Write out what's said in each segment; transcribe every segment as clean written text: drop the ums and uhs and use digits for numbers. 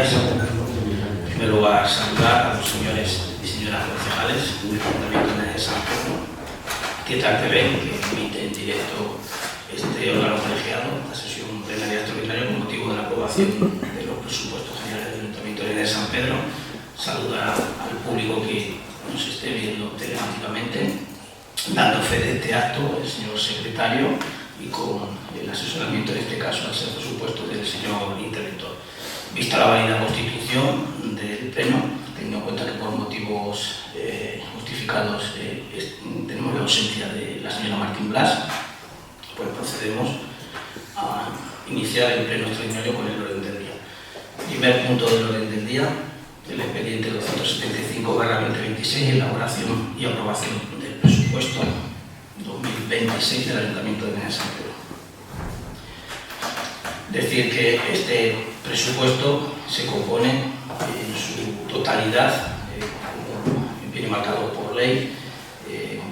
días. En primer lugar, saludar a los señores y señoras concejales del Ayuntamiento de San Pedro, que tal ven que emite en directo este órgano colegiado, la sesión plenaria extraordinaria con motivo de la aprobación de los presupuestos generales del Ayuntamiento de San Pedro. Saludar al público que nos esté viendo telemáticamente, dando fe de este acto el señor secretario y con el asesoramiento, en este caso, al ser presupuesto del señor interventor. Vista la válida constitución del Pleno, teniendo en cuenta que por motivos justificados tenemos la ausencia de la señora Martín Blas, pues procedemos a iniciar el Pleno extraordinario con el orden del día. Primer punto del orden del día, el expediente 275/2026, elaboración y aprobación del presupuesto 2026 del Ayuntamiento de San Pedro. Decir que este presupuesto se compone en su totalidad, como viene marcado por ley,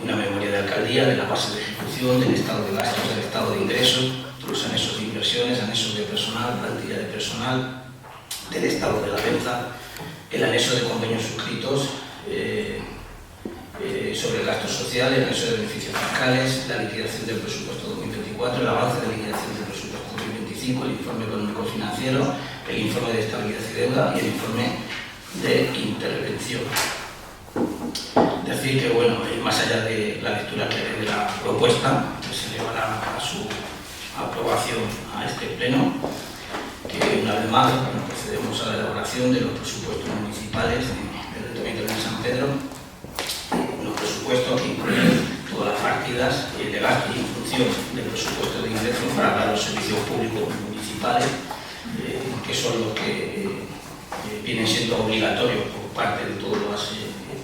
una memoria de alcaldía, de la base de ejecución, del estado de gastos, del estado de ingresos, los anexos de inversiones, anexos de personal, plantilla de personal, del estado de la venta, el anexo de convenios suscritos sobre gastos sociales, el anexo de beneficios fiscales, la liquidación del presupuesto 2024, el avance de liquidación del presupuesto 2025, el informe económico-financiero, el informe de estabilidad y deuda y el informe de intervención. Decir que, bueno, más allá de la lectura que haré de la propuesta, que se llevará a su aprobación a este pleno, que una vez más procedemos a la elaboración de los presupuestos municipales del Ayuntamiento de San Pedro, unos presupuestos que incluyen todas las partidas de gasto y en función del presupuesto de ingresos para dar los servicios públicos municipales, que son los que vienen siendo obligatorios por parte de todas las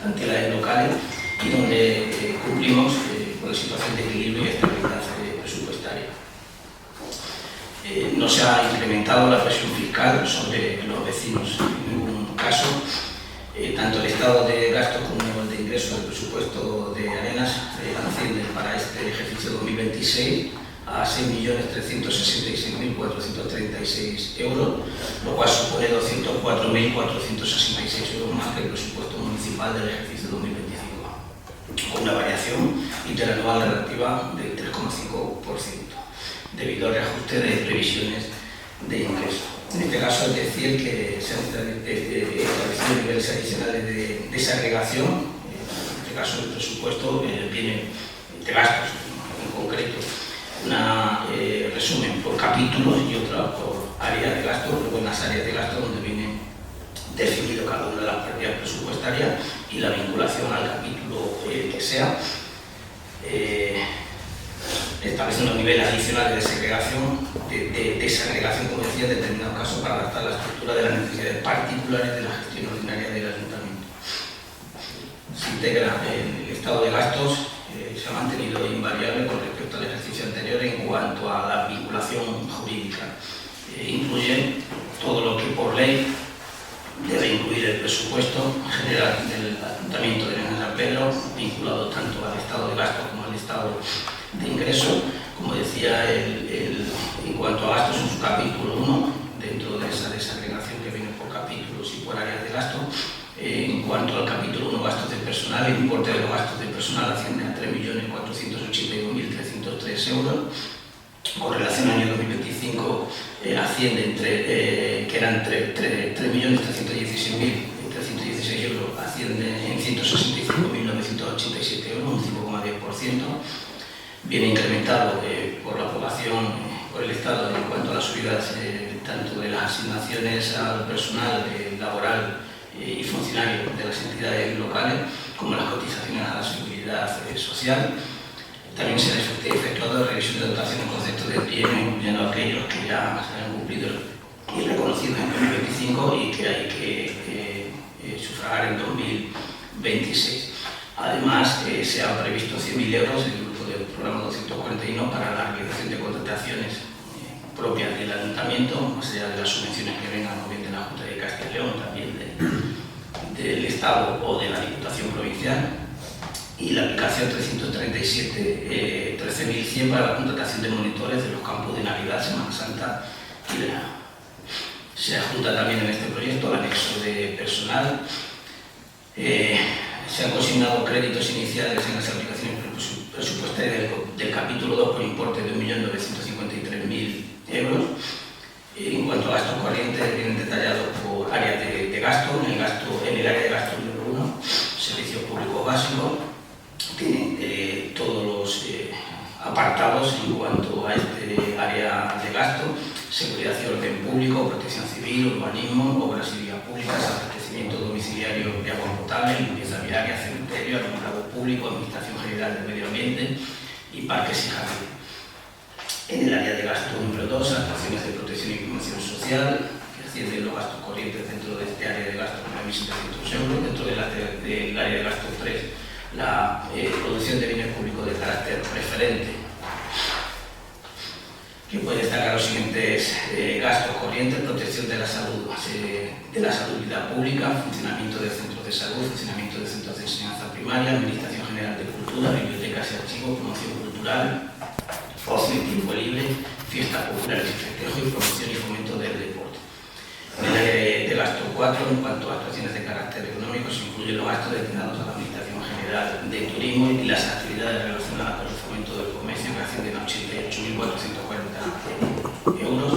entidades locales y donde cumplimos con la situación de equilibrio y estabilidad presupuestaria. No se ha incrementado la presión fiscal sobre los vecinos en ningún caso. Tanto el estado de gastos como el de ingresos del presupuesto de Arenas ascienden para este ejercicio 2026 a 6.366.436 euros, lo cual supone 204.466 euros más que el presupuesto municipal del ejercicio 2025, con una variación interanual relativa del 3,5%. Debido al reajuste de previsiones de ingresos. En este caso, es decir que se han establecido niveles adicionales de desagregación. En este caso, el presupuesto viene de gastos, en concreto, una resumen por capítulos y otra por áreas de gasto, buenas áreas de gasto donde viene definido cada una de las partidas presupuestarias y la vinculación al capítulo que sea. Establece unos niveles adicionales de segregación, de desagregación, como decía, en determinados casos para adaptar la estructura de las necesidades particulares de la gestión ordinaria del ayuntamiento. Se integra el estado de gastos, se ha mantenido invariable con respecto al ejercicio anterior en cuanto a la vinculación jurídica. Incluye todo lo que por ley debe incluir el presupuesto general del Ayuntamiento de San Pedro, vinculado tanto al estado de gastos como al estado de ingresos. Como decía, en cuanto a gastos en su capítulo 1, dentro de esa desagregación que viene por capítulos y por áreas de gasto, en cuanto al capítulo 1, gastos de personal, el importe de los gastos de personal asciende a 3.482.303 euros. Con relación al año 2025 asciende que eran 3.316.316 euros, asciende en 165.987 euros, un 5,10%. Viene incrementado por la aprobación por el Estado en cuanto a las subidas tanto de las asignaciones al personal laboral y funcionario de las entidades locales como las cotizaciones a la seguridad social. También se han efectuado revisión de dotación en concepto de pliego, incluyendo aquellos que ya se han cumplido y reconocidos en 2025 y que hay que sufragar en 2026. Además, se han previsto 100.000 euros en el grupo del programa 241 para la realización de contrataciones propias del ayuntamiento, más allá de las subvenciones que vengan o bien de la Junta de Castilla y León, también del Estado o de la Diputación Provincial, y la aplicación 13.100 para la contratación de monitores de los campos de Navidad, Semana Santa y Verano. Se adjunta también en este proyecto el anexo de personal. Se han consignado créditos iniciales en las aplicaciones presupuestarias del capítulo 2 por importe de 1.953.000 euros. En cuanto a gastos corrientes, vienen detallados por áreas de gasto. En el área de gasto número 1, servicios públicos básicos, tienen todos los apartados en cuanto a este área de gasto: seguridad y orden público, protección civil, urbanismo, obras y vías públicas, abastecimiento domiciliario de agua potable, limpieza viaria, cementerio, alumbrado público, administración general del medio ambiente y parques y jardines. En el área de gasto número 2, actuaciones de protección y promoción social, que ascienden los gastos corrientes dentro de este área de gasto 9.700 euros. Dentro del área de gasto 3, la producción de bienes públicos de carácter preferente, que puede destacar los siguientes gastos corrientes: protección de la salud, y vida pública, funcionamiento de centros de salud, funcionamiento de centros de enseñanza primaria, administración general de cultura, bibliotecas y archivos, promoción cultural, ocio y tiempo libre, fiestas populares y festejos, y promoción y fomento del deporte. En el área de gasto 4, en cuanto a actuaciones de carácter económico, se incluyen los gastos destinados a la Administración General de Turismo y las actividades relacionadas con el fomento del comercio, que ascienden a 88.440 euros.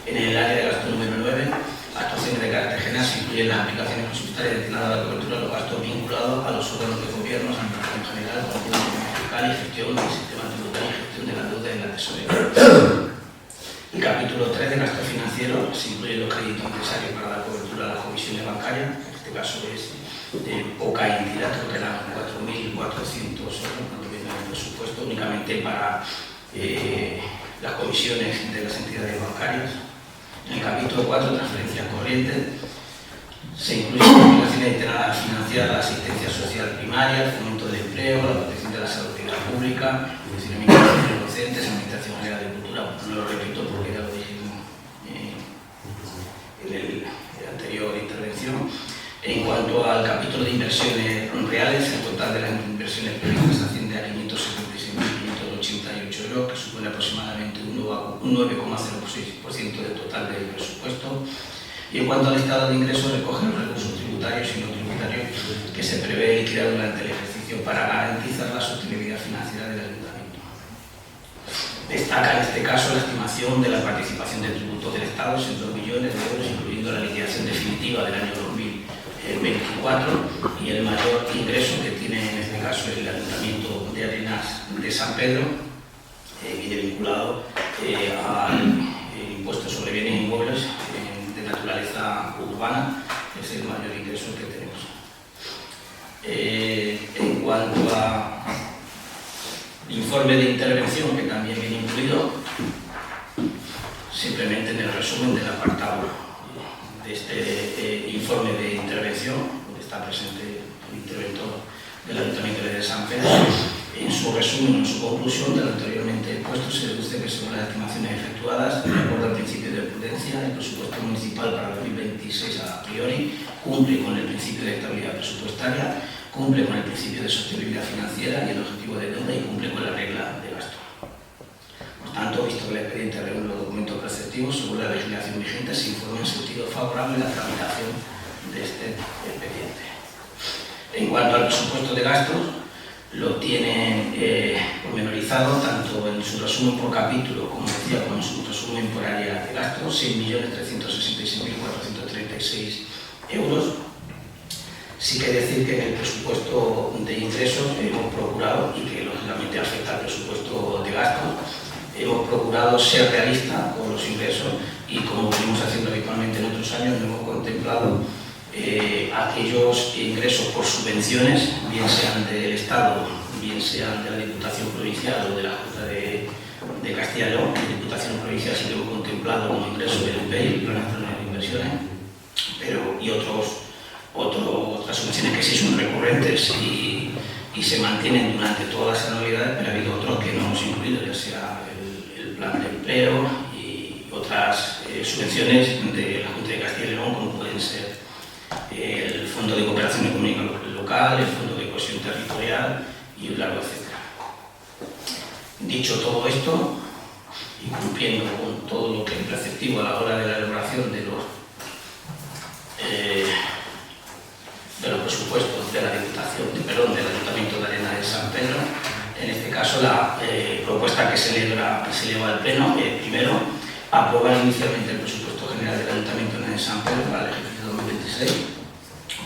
En el área de gasto número 9, actuaciones de carácter general, se incluyen las aplicaciones presupuestarias destinadas a la cobertura de los gastos vinculados a los órganos de gobierno, Administración General, fiscal y gestión del sistema tributario y gestión de la deuda en la tesorería. El capítulo 3 de gastos financieros, se incluyen los créditos necesarios para la cobertura de las comisiones bancarias. En este caso es de poca entidad, creo que eran 4.400 euros cuando viene el presupuesto, únicamente para las comisiones de las entidades bancarias. En el capítulo 4, transferencias corrientes, se incluyen obligaciones destinadas a financiar la asistencia social primaria, el fomento del empleo, la protección de la salud y la pública, el funcionamiento de los docentes, Administración General de Cultura. No lo repito porque ya lo dije en la anterior intervención. En cuanto al capítulo de inversiones reales, el total de las inversiones previstas asciende a 576.588 euros, que supone aproximadamente un 9,06% del total del presupuesto. Y en cuanto al estado de ingresos, recoge los recursos tributarios y no tributarios que se prevé liquidar durante el ejercicio para garantizar la sostenibilidad financiera del ayuntamiento. Destaca en este caso la estimación de la participación de tributos del Estado en 2 millones de euros, incluyendo la liquidación definitiva del año 2024, y el mayor ingreso que tiene en este caso el Ayuntamiento de Arenas de San Pedro, viene vinculado al impuesto sobre bienes inmuebles de naturaleza urbana, que es el mayor ingreso que tenemos. En cuanto a informe de intervención, que también viene incluido, simplemente en el resumen del apartado de este informe de intervención, donde está presente el interventor del Ayuntamiento de San Pedro. En su resumen, en su conclusión de lo anteriormente expuesto, se deduce que según las estimaciones efectuadas, de acuerdo al principio de prudencia, el presupuesto municipal para 2026 a priori cumple con el principio de estabilidad presupuestaria, cumple con el principio de sostenibilidad financiera y el objetivo de deuda, y cumple con la regla de gasto. Por tanto, visto que el expediente reúne los documentos preceptivos, según la legislación vigente, se informa en sentido favorable la tramitación de este expediente. En cuanto al presupuesto de gastos, lo tienen pormenorizado tanto en su resumen por capítulo, como decía, como en su resumen por área de gastos: 6.366.436 euros. Sí que decir que en el presupuesto de ingresos hemos procurado, y que lógicamente afecta al presupuesto de gastos, hemos procurado ser realistas con los ingresos, y como venimos haciendo habitualmente en otros años, no hemos contemplado aquellos ingresos por subvenciones, bien sean del Estado, bien sean de la Diputación Provincial o de la Junta de Castilla y León. La Diputación Provincial sí que hemos contemplado como ingreso del PEI, el Plan Nacional de Inversiones, y otras subvenciones que sí son recurrentes y se mantienen durante todas las anualidades, pero ha habido otros que no hemos incluido, ya sea el Plan de Empleo y otras subvenciones de la Junta de Castilla y León, como pueden ser el Fondo de Cooperación Económica Local, el Fondo de Cohesión Territorial y un largo etcétera. Dicho todo esto, y cumpliendo con todo lo que es preceptivo a la hora de la elaboración de los presupuestos de la Diputación del Ayuntamiento de Arenas de San Pedro. En este caso, la propuesta que se eleva al Pleno es, primero, aprobar inicialmente el presupuesto general del Ayuntamiento de San Pedro para el ejercicio 2026,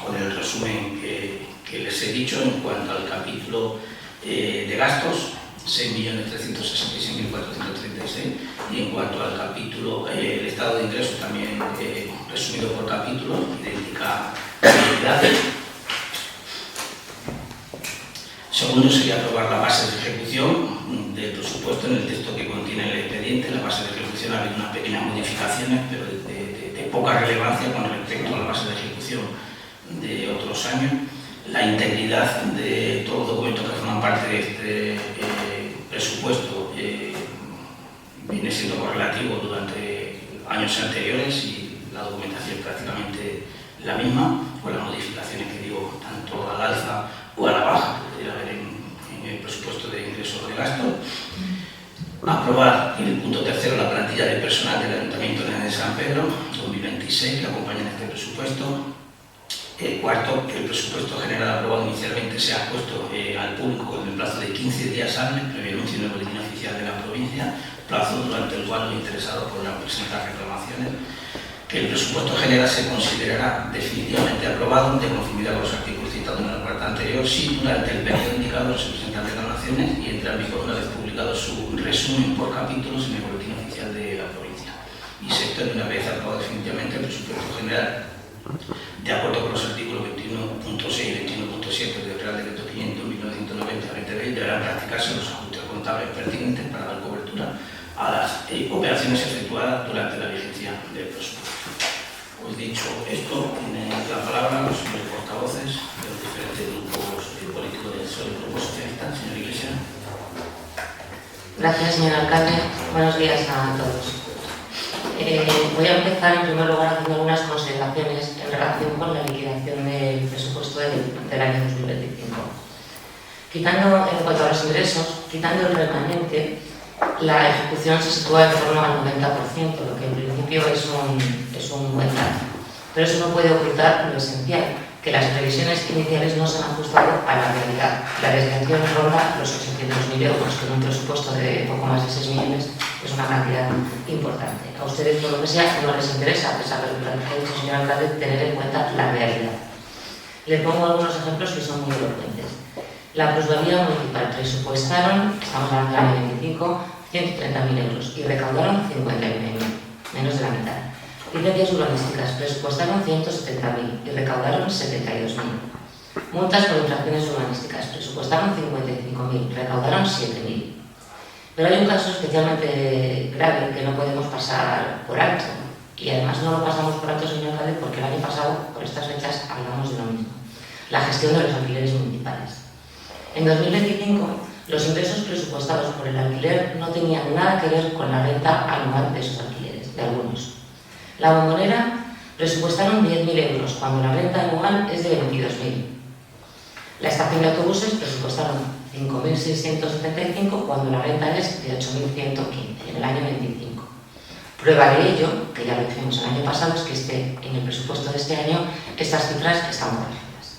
con el resumen que les he dicho en cuanto al capítulo de gastos, 6.366.436, y en cuanto al capítulo, el estado de ingresos también resumido por capítulos, idéntica cantidad. Segundo, sería aprobar la base de ejecución del presupuesto en el texto que contiene el expediente. La base de ejecución ha habido unas pequeñas modificaciones, pero de poca relevancia con respecto a la base de ejecución de otros años. La integridad de todos los documentos que forman parte de este presupuesto viene siendo correlativo durante años anteriores y la documentación es prácticamente la misma, con las modificaciones que digo tanto al alza o a la baja que podría haber en el presupuesto de ingresos o de gastos. Aprobar, en el punto tercero, la plantilla de personal del Ayuntamiento de San Pedro 2026 que acompaña en este presupuesto. Cuarto, que el presupuesto general aprobado inicialmente sea puesto al público en el plazo de 15 días hábiles, previo anuncio en el boletín oficial de la provincia, plazo durante el cual los interesados podrán presentar reclamaciones. Que el presupuesto general se considerará definitivamente aprobado de conformidad con los artículos citados en el apartado anterior si durante el periodo indicado se presentan reclamaciones y entra en vigor una vez publicado su resumen por capítulos en el boletín oficial de la provincia. Y sexto, una vez aprobado definitivamente el presupuesto general, de acuerdo con los artículos 21.6 y 21.7 del Real Decreto 500/1990-2020, deberán practicarse los ajustes contables pertinentes para dar cobertura a las operaciones efectuadas durante la vigencia del presupuesto. Pues dicho esto, tienen la palabra los señores portavoces de los diferentes grupos políticos del Grupo Socialista. Señor Iglesias. Gracias, señor alcalde. Buenos días a todos. Voy a empezar en primer lugar haciendo algunas consideraciones en relación con la liquidación del presupuesto del año 2025. Quitando, en cuanto a los ingresos, quitando el remanente, la ejecución se sitúa en torno al 90%, lo que en principio es un buen dato. Pero eso no puede ocultar lo esencial, que las previsiones iniciales no se han ajustado a la realidad. La desviación ronda los 800.000 euros, que en un presupuesto de poco más de 6 millones es una cantidad importante. A ustedes, por lo que sea, no les interesa, a pesar de lo que ha dicho el señor alcalde, tener en cuenta la realidad. Les pongo algunos ejemplos que son muy elocuentes. La plusvalía municipal presupuestaron, estamos hablando del año 25, 130.000 euros y recaudaron 59.000, menos de la mitad. Licencias urbanísticas presupuestaron 170.000 y recaudaron 72.000. Multas por infracciones urbanísticas presupuestaron 55.000, recaudaron 7.000. Pero hay un caso especialmente grave que no podemos pasar por alto. Y además no lo pasamos por alto, señor alcalde, porque el año pasado, por estas fechas, hablamos de lo mismo. La gestión de los alquileres municipales. En 2025, los ingresos presupuestados por el alquiler no tenían nada que ver con la renta anual de esos alquileres, de algunos. La Bombonera presupuestaron 10.000 euros, cuando la renta anual es de 22.000. La estación de autobuses presupuestaron 5.675, cuando la renta es de 8.115, en el año 25. Prueba de ello, que ya lo dijimos el año pasado, es que en el presupuesto de este año estas cifras están corregidas.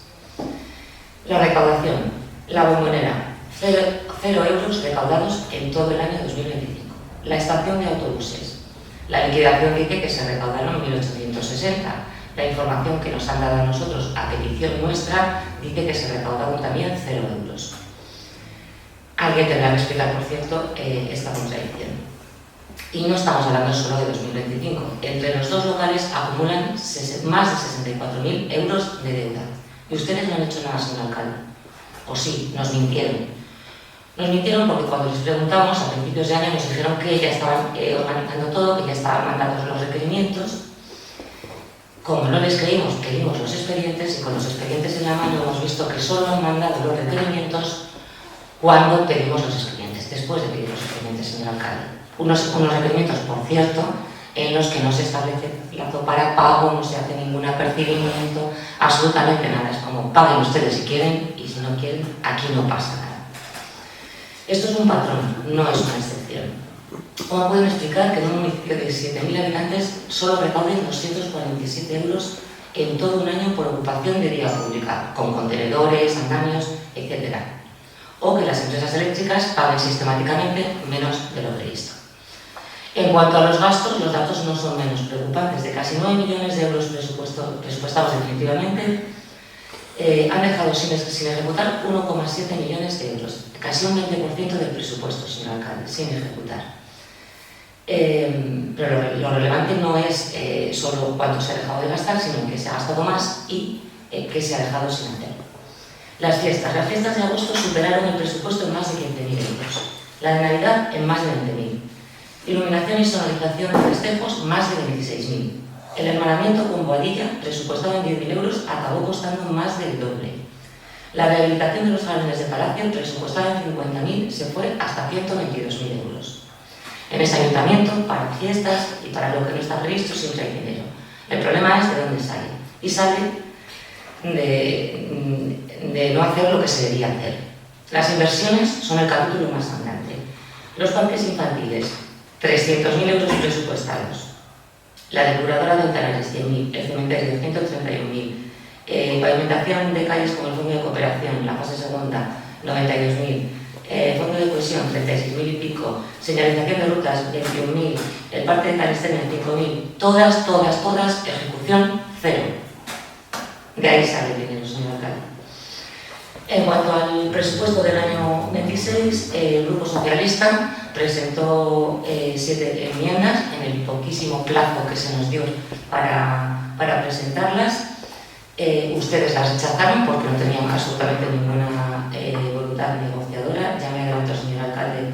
La recaudación. La Bombonera, 0 euros recaudados en todo el año 2025. La estación de autobuses. La liquidación dice que se recaudaron 1.860. La información que nos han dado a nosotros a petición nuestra dice que se recaudaron también 0 euros. Alguien tendrá que explicar, por cierto, esta contradicción. Y no estamos hablando solo de 2025. Entre los dos locales acumulan más de 64.000 euros de deuda. Y ustedes no han hecho nada, señor alcalde. O sí, nos mintieron. Nos mintieron porque cuando les preguntamos a principios de año nos dijeron que ya estaban organizando todo, que ya estaban mandando los requerimientos. Como no les creímos, pedimos los expedientes y con los expedientes en la mano hemos visto que solo han mandado los requerimientos cuando pedimos los expedientes, después de pedir los expedientes, señor alcalde. Unos requerimientos, por cierto, en los que no se establece plazo para pago, no se hace ningún apercibimiento, absolutamente nada. Es como paguen ustedes si quieren y si no quieren, aquí no pasa nada. Esto es un patrón, no es una excepción. ¿Cómo pueden explicar que en un municipio de 7.000 habitantes solo recauden 247 euros en todo un año por ocupación de vía pública, con contenedores, andamios, etc.? O que las empresas eléctricas paguen sistemáticamente menos de lo previsto. En cuanto a los gastos, los datos no son menos preocupantes. De casi 9 millones de euros presupuestados definitivamente, han dejado sin ejecutar 1,7 millones de euros, casi un 20% del presupuesto, señor alcalde, sin ejecutar. Pero lo relevante no es solo cuánto se ha dejado de gastar, sino que se ha gastado más y que se ha dejado sin hacer. Las fiestas de agosto superaron el presupuesto en más de 15.000 euros. La de Navidad en más de 20.000. Iluminación y sonorización de festejos más de 26.000. El hermanamiento con boadilla, presupuestado en 10.000 euros, acabó costando más del doble. La rehabilitación de los jardines de Palacio, presupuestada en 50.000, se fue hasta 122.000 euros. En ese ayuntamiento, para fiestas y para lo que no está previsto, siempre hay dinero. El problema es de dónde sale. Y sale de no hacer lo que se debía hacer. Las inversiones son el capítulo más sangrante. Los parques infantiles, 300.000 euros presupuestados. La depuradora de Ontanares, 100.000. El cementerio, 131.000. Pavimentación de calles como el Fondo de Cooperación, la fase segunda, 92.000. Fondo de cohesión, 36.000 y pico. Señalización de rutas, 21.000. El parque de Calistenia, 5.000. Todas, ejecución cero. De ahí sale el dinero, señor alcalde. En cuanto al presupuesto del año 26, el Grupo Socialista presentó 7 enmiendas en el poquísimo plazo que se nos dio para presentarlas. Ustedes las rechazaron porque no tenían absolutamente ninguna voluntad negociadora. Ya me adelanto, señor alcalde,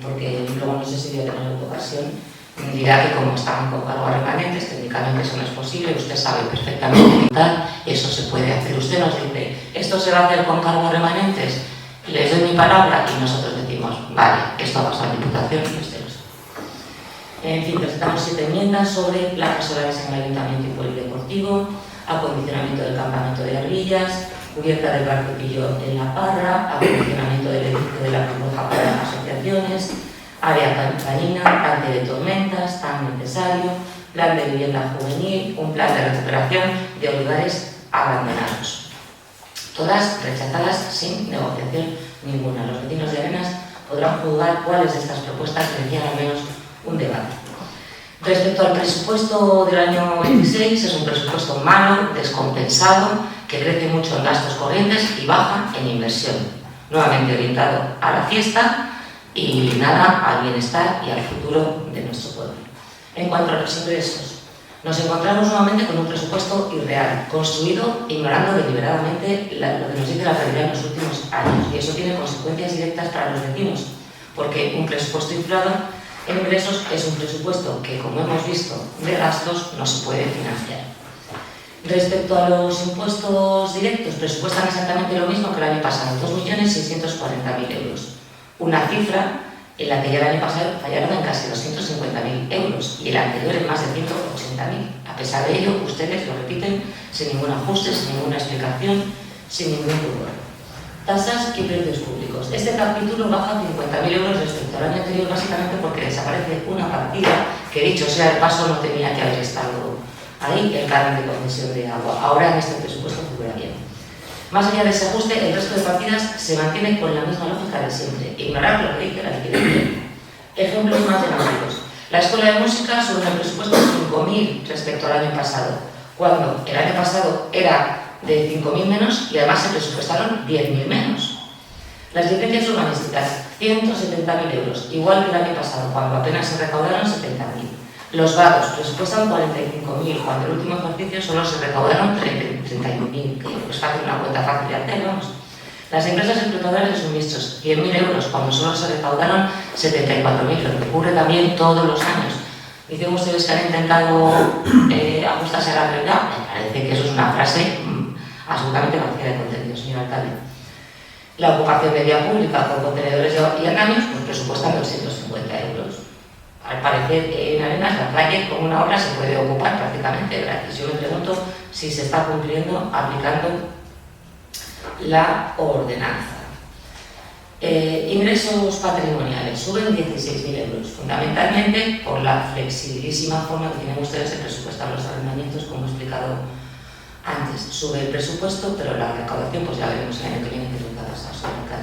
porque luego no sé si voy a tener otra ocasión. Dirá que como estaban con cargos remanentes, técnicamente eso no es posible. Usted sabe perfectamente que eso se puede hacer. Usted nos dice, esto se va a hacer con cargos remanentes, les doy mi palabra y nosotros decimos, vale, esto va a pasar a Diputación y usted lo sabe. En fin, presentamos 7 enmiendas sobre placas solares en el Ayuntamiento y Polideportivo, acondicionamiento del campamento de Arbillas, cubierta del barquillo en La Parra, acondicionamiento del edificio de la Cruz Roja para las asociaciones, área canina, tanque de tormentas, tan necesario, plan de vivienda juvenil, un plan de recuperación de olivares abandonados. Todas rechazadas sin negociación ninguna. Los vecinos de Arenas podrán juzgar cuáles de estas propuestas merecían al menos un debate. Respecto al presupuesto del año 26, es un presupuesto malo, descompensado, que crece mucho en gastos corrientes y baja en inversión, nuevamente orientado a la fiesta y nada al bienestar y al futuro de nuestro pueblo. En cuanto a los ingresos, nos encontramos nuevamente con un presupuesto irreal, construido ignorando deliberadamente lo que nos dice la realidad en los últimos años, y eso tiene consecuencias directas para los vecinos, porque un presupuesto inflado en ingresos es un presupuesto que, como hemos visto, de gastos no se puede financiar. Respecto a los impuestos directos, presupuestan exactamente lo mismo que el año pasado, 2.640.000 euros. Una cifra en la que ya el año pasado fallaron en casi 250.000 euros y el anterior en más de 180.000. A pesar de ello, ustedes lo repiten sin ningún ajuste, sin ninguna explicación, sin ningún pudor. Tasas y precios públicos. Este capítulo baja 50.000 euros respecto al año anterior, básicamente porque desaparece una partida que, dicho sea de paso, no tenía que haber estado ahí, el canon de concesión de agua. Ahora en este presupuesto figura bien. Más allá de ese ajuste, el resto de partidas se mantiene con la misma lógica de siempre, ignorar lo que dice la liquidación. Ejemplos matemáticos. La Escuela de Música sube el presupuesto de 5.000 respecto al año pasado, cuando el año pasado era de 5.000 menos y además se presupuestaron 10.000 menos. Las licencias urbanísticas, 170.000 euros, igual que el año pasado, cuando apenas se recaudaron 70.000. Los vagos presupuestan 45.000, cuando el último ejercicio solo se recaudaron 31.000, que es fácil, una cuenta fácil de hacer, vamos. Las empresas explotadoras de suministros, 100.000 euros, cuando solo se recaudaron 74.000, lo que ocurre también todos los años. Dicen ustedes que han intentado ajustarse a la realidad. Me parece que eso es una frase absolutamente vacía de contenido, señor alcalde. La ocupación de vía pública con contenedores y andamios, pues presupuestan 250 euros. Al parecer, en Arenas, la calle con una obra se puede ocupar prácticamente gratis. Yo me pregunto si se está cumpliendo, aplicando la ordenanza. Ingresos patrimoniales suben 16.000 euros, fundamentalmente por la flexibilísima forma que tienen ustedes de presupuestar los arrendamientos, como he explicado antes. Sube el presupuesto, pero la recaudación, pues ya veremos el año que viene que es lo que va a pasar sobre el CAD.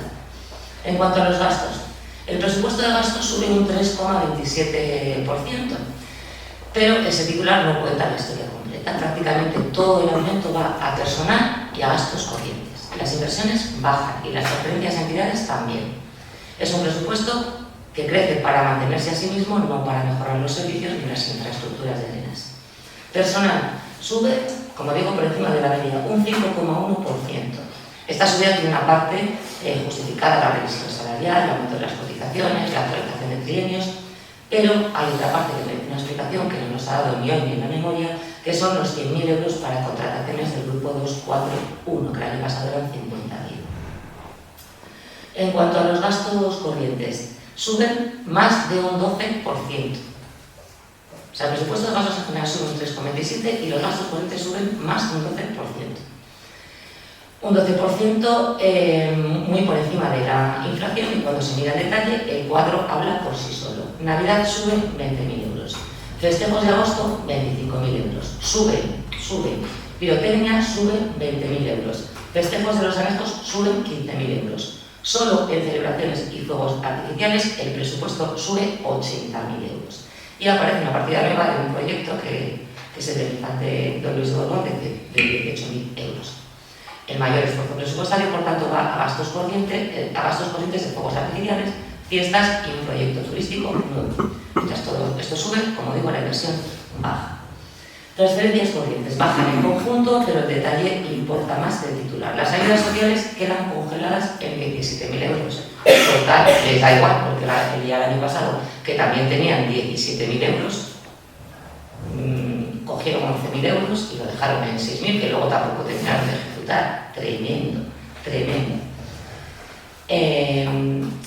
En cuanto a los gastos, el presupuesto de gastos sube un 3,27%, pero ese titular no cuenta la historia completa. Prácticamente todo el aumento va a personal y a gastos corrientes. Las inversiones bajan y las transferencias a entidades también. Es un presupuesto que crece para mantenerse a sí mismo, no para mejorar los servicios ni las infraestructuras de arenas. Personal sube, como digo, por encima de la media, un 5,1%. Esta subida tiene una parte justificada, la revisión salarial, el aumento de las cotizaciones, la actualización de trienios, pero hay otra parte que merece una explicación que no nos ha dado ni hoy ni en la memoria, que son los 100.000 euros para contrataciones del grupo 241, que el año pasado eran 50.000. En cuanto a los gastos corrientes, suben más de un 12%. O sea, el presupuesto de gastos en general sube un 3,27% y los gastos corrientes suben más de un 12%. Un 12% muy por encima de la inflación, y cuando se mira en detalle, el cuadro habla por sí solo. Navidad sube 20.000 euros. Festejos de agosto, 25.000 euros. Sube. Pirotecnia sube 20.000 euros. Festejos de los anexos suben 15.000 euros. Solo en celebraciones y fuegos artificiales el presupuesto sube 80.000 euros. Y aparece una partida nueva de un proyecto que es el del infante Don Luis de Borbón de 18.000 euros. El mayor esfuerzo presupuestario, por tanto, va a gastos corrientes de fuegos artificiales, fiestas y un proyecto turístico nuevo. Mientras todo esto sube, como digo, la inversión baja. Transferencias corrientes bajan en conjunto, pero el detalle importa más que el titular. Las ayudas sociales quedan congeladas en 27.000 euros. Total, les da igual, porque el año pasado, que también tenían 17.000 euros, cogieron 11.000 euros y lo dejaron en 6.000, que luego tampoco terminaron de ejecutar. Tremendo.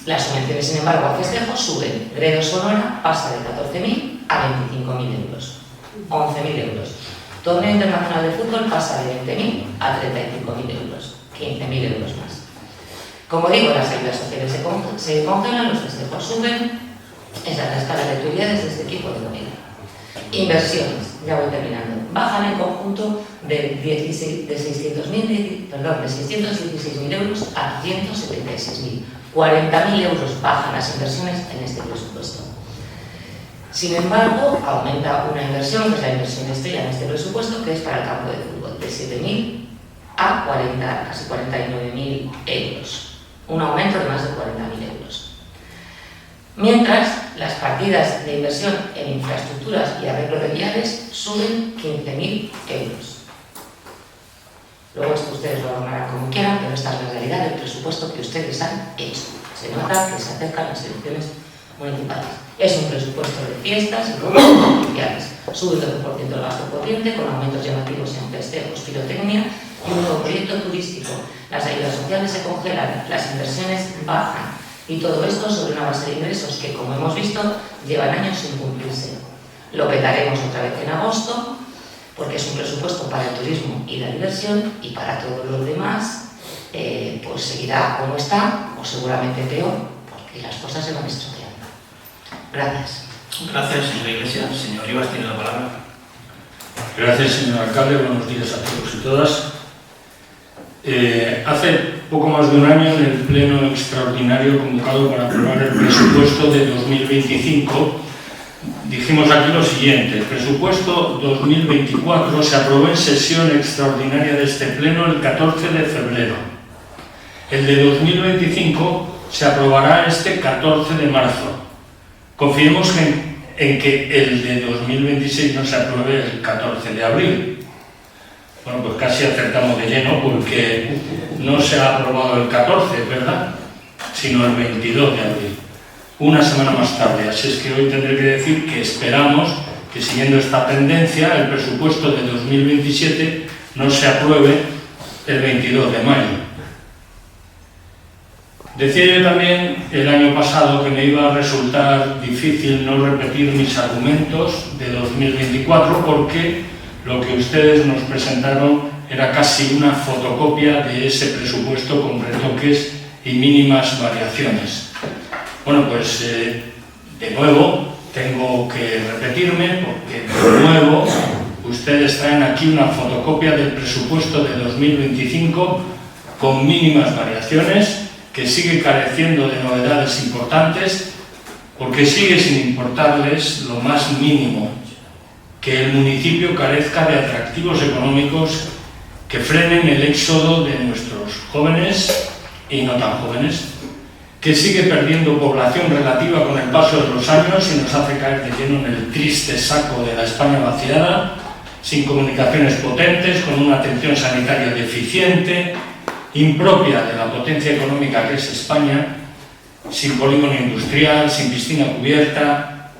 Las subvenciones, sin embargo, a festejos suben. Gredo Sonora pasa de 14.000 a 25.000 euros. 11.000 euros. Torneo Internacional de Fútbol pasa de 20.000 a 35.000 euros. 15.000 euros más. Como digo, las ayudas sociales se congelan, los festejos suben. Esa es la escala de prioridades de este equipo de gobierno. Inversiones, ya voy terminando. Bajan en conjunto de 616.000 euros a 176.000. 40.000 euros bajan las inversiones en este presupuesto. Sin embargo, aumenta una inversión, que es la inversión estrella en este presupuesto, que es para el campo de fútbol, de 7.000 a casi 49.000 euros. Un aumento de más de 40.000 euros. Mientras, las partidas de inversión en infraestructuras y arreglo de viales suben 15.000 euros. Luego esto ustedes lo armarán como quieran, pero esta es la realidad del presupuesto que ustedes han hecho. Se nota que se acercan las elecciones municipales. Es un presupuesto de fiestas y fuegos artificiales. Sube un 12% el gasto corriente, con aumentos llamativos en festejos, pirotecnia y un nuevo proyecto turístico. Las ayudas sociales se congelan, las inversiones bajan. Y todo esto sobre una base de ingresos que, como hemos visto, llevan años sin cumplirse. Lo petaremos otra vez en agosto, porque es un presupuesto para el turismo y la diversión, y para todos los demás, pues seguirá como está, o seguramente peor, porque las cosas se van estropeando. Gracias. Gracias, señora Iglesias. Señor Rivas, tiene la palabra. Gracias, señor alcalde. Buenos días a todos y todas. Hace poco más de un año, en el pleno extraordinario convocado para aprobar el presupuesto de 2025, dijimos aquí lo siguiente: el presupuesto 2024 se aprobó en sesión extraordinaria de este pleno el 14 de febrero. El de 2025 se aprobará este 14 de marzo. Confiemos en que el de 2026 no se apruebe el 14 de abril. Bueno, pues casi acertamos de lleno, porque no se ha aprobado el 14, ¿verdad?, sino el 22 de abril, una semana más tarde. Así es que hoy tendré que decir que esperamos que, siguiendo esta tendencia, el presupuesto de 2027 no se apruebe el 22 de mayo. Decía yo también el año pasado que me iba a resultar difícil no repetir mis argumentos de 2024, porque lo que ustedes nos presentaron era casi una fotocopia de ese presupuesto con retoques y mínimas variaciones. Bueno, pues de nuevo tengo que repetirme porque de nuevo ustedes traen aquí una fotocopia del presupuesto de 2025 con mínimas variaciones, que sigue careciendo de novedades importantes porque sigue sin importarles lo más mínimo que el municipio carezca de atractivos económicos que frenen el éxodo de nuestros jóvenes y no tan jóvenes, que sigue perdiendo población relativa con el paso de los años y nos hace caer de lleno en el triste saco de la España vaciada, sin comunicaciones potentes, con una atención sanitaria deficiente, impropia de la potencia económica que es España, sin polígono industrial, sin piscina cubierta.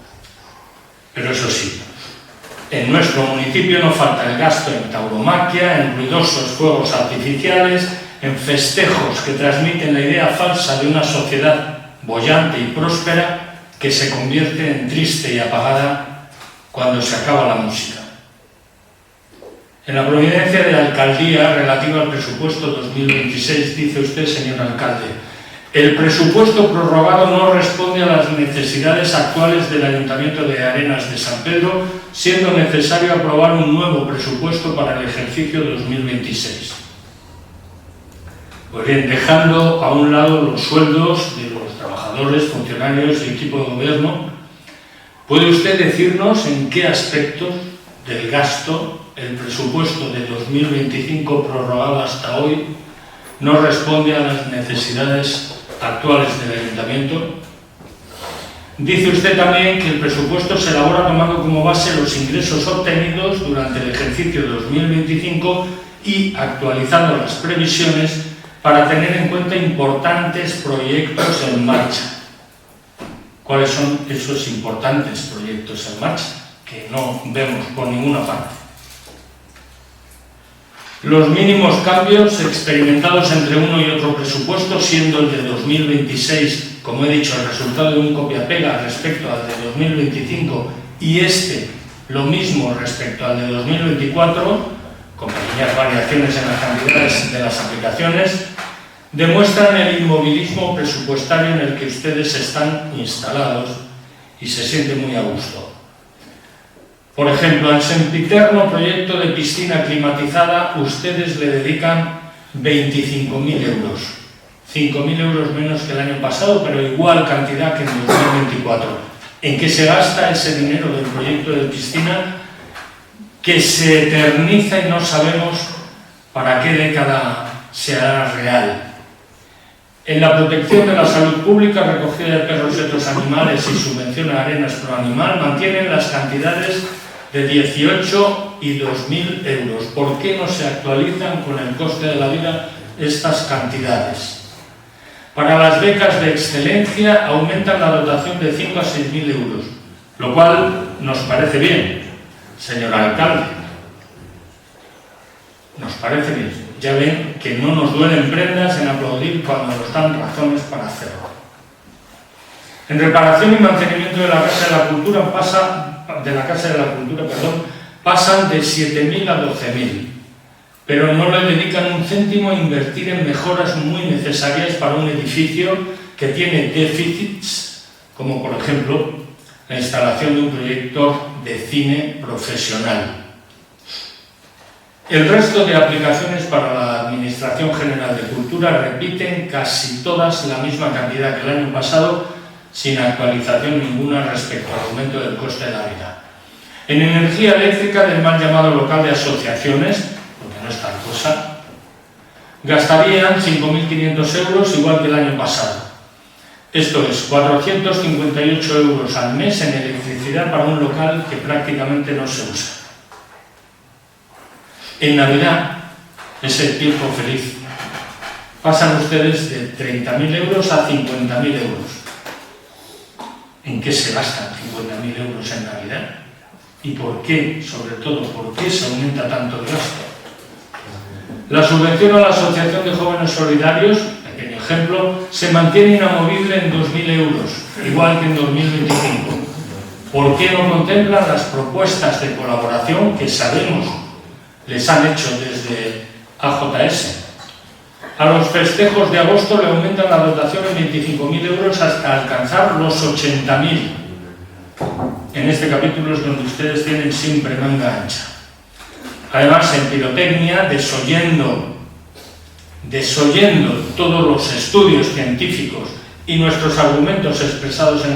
Pero eso sí, en nuestro municipio no falta el gasto en tauromaquia, en ruidosos fuegos artificiales, en festejos que transmiten la idea falsa de una sociedad boyante y próspera que se convierte en triste y apagada cuando se acaba la música. En la providencia de la alcaldía relativa al presupuesto 2026 dice usted, señor alcalde, el presupuesto prorrogado no responde a las necesidades actuales del Ayuntamiento de Arenas de San Pedro, siendo necesario aprobar un nuevo presupuesto para el ejercicio 2026. Pues bien, dejando a un lado los sueldos de los trabajadores, funcionarios y equipo de gobierno, ¿puede usted decirnos en qué aspectos del gasto el presupuesto de 2025 prorrogado hasta hoy no responde a las necesidades actuales del Ayuntamiento? Dice usted también que el presupuesto se elabora tomando como base los ingresos obtenidos durante el ejercicio 2025 y actualizando las previsiones para tener en cuenta importantes proyectos en marcha. ¿Cuáles son esos importantes proyectos en marcha que no vemos por ninguna parte? Los mínimos cambios experimentados entre uno y otro presupuesto, siendo el de 2026, como he dicho, el resultado de un copia-pega respecto al de 2025 y lo mismo respecto al de 2024, con pequeñas variaciones en las cantidades de las aplicaciones, demuestran el inmovilismo presupuestario en el que ustedes están instalados y se sienten muy a gusto. Por ejemplo, al sempiterno proyecto de piscina climatizada, ustedes le dedican 25.000 euros. 5.000 euros menos que el año pasado, pero igual cantidad que en 2024. ¿En qué se gasta ese dinero del proyecto de piscina que se eterniza y no sabemos para qué década se hará real? En la protección de la salud pública, recogida de perros y otros animales y subvención a Arenas Pro Animal, mantienen las cantidades de 18 y 2.000 euros. ¿Por qué no se actualizan con el coste de la vida estas cantidades? Para las becas de excelencia aumentan la dotación de 5 a 6.000 euros, lo cual nos parece bien, señor alcalde. Nos parece bien. Ya ven que no nos duelen prendas en aplaudir cuando nos dan razones para hacerlo. En reparación y mantenimiento de la Casa de la Cultura pasan de 7.000 a 12.000, pero no le dedican un céntimo a invertir en mejoras muy necesarias para un edificio que tiene déficits, como por ejemplo la instalación de un proyector de cine profesional. El resto de aplicaciones para la Administración General de Cultura repiten casi todas la misma cantidad que el año pasado, sin actualización ninguna respecto al aumento del coste de la vida. En energía eléctrica del mal llamado local de asociaciones, porque no es tal cosa, gastarían 5.500 euros igual que el año pasado. Esto es 458 euros al mes en electricidad para un local que prácticamente no se usa. En Navidad, ese tiempo feliz, pasan ustedes de 30.000 euros a 50.000 euros. ¿En qué se gastan 50.000 euros en Navidad? ¿Y por qué, sobre todo, por qué se aumenta tanto el gasto? La subvención a la Asociación de Jóvenes Solidarios, pequeño ejemplo, se mantiene inamovible en 2.000 euros, igual que en 2025. ¿Por qué no contemplan las propuestas de colaboración que sabemos les han hecho desde AJS? A los festejos de agosto le aumentan la dotación en 25.000 euros hasta alcanzar los 80.000. En este capítulo es donde ustedes tienen siempre manga ancha. Además, en pirotecnia, desoyendo todos los estudios científicos y nuestros argumentos expresados en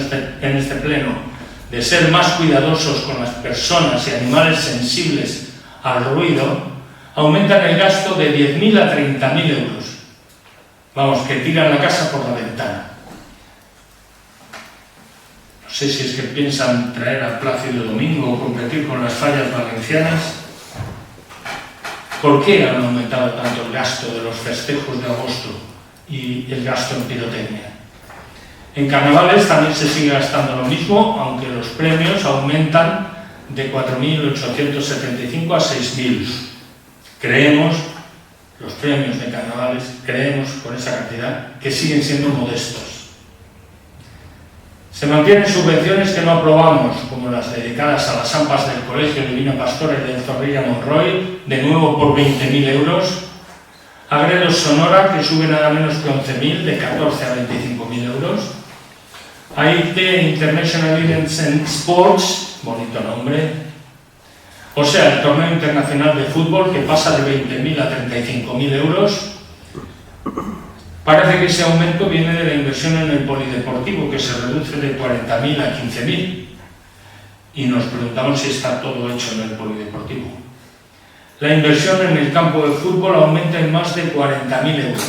este pleno de ser más cuidadosos con las personas y animales sensibles al ruido, aumentan el gasto de 10.000 a 30.000 euros. Vamos, que tiran la casa por la ventana. No sé si es que piensan traer a Plácido Domingo o competir con las fallas valencianas. ¿Por qué han aumentado tanto el gasto de los festejos de agosto y el gasto en pirotecnia? En carnavales también se sigue gastando lo mismo, aunque los premios aumentan de 4.875 a 6.000. Creemos, los premios de carnavales, creemos con esa cantidad que siguen siendo modestos. Se mantienen subvenciones que no aprobamos, como las dedicadas a las AMPAs del Colegio Divina Pastora y del Zorrilla Monroy, de nuevo por 20.000 euros. Agredos Sonora, que sube nada menos que 11.000, de 14 a 25.000 euros. AIT International Events and Sports, bonito nombre. O sea, el torneo internacional de fútbol, que pasa de 20.000 a 35.000 euros. Parece que ese aumento viene de la inversión en el polideportivo, que se reduce de 40.000 a 15.000. Y nos preguntamos si está todo hecho en el polideportivo. La inversión en el campo de fútbol aumenta en más de 40.000 euros.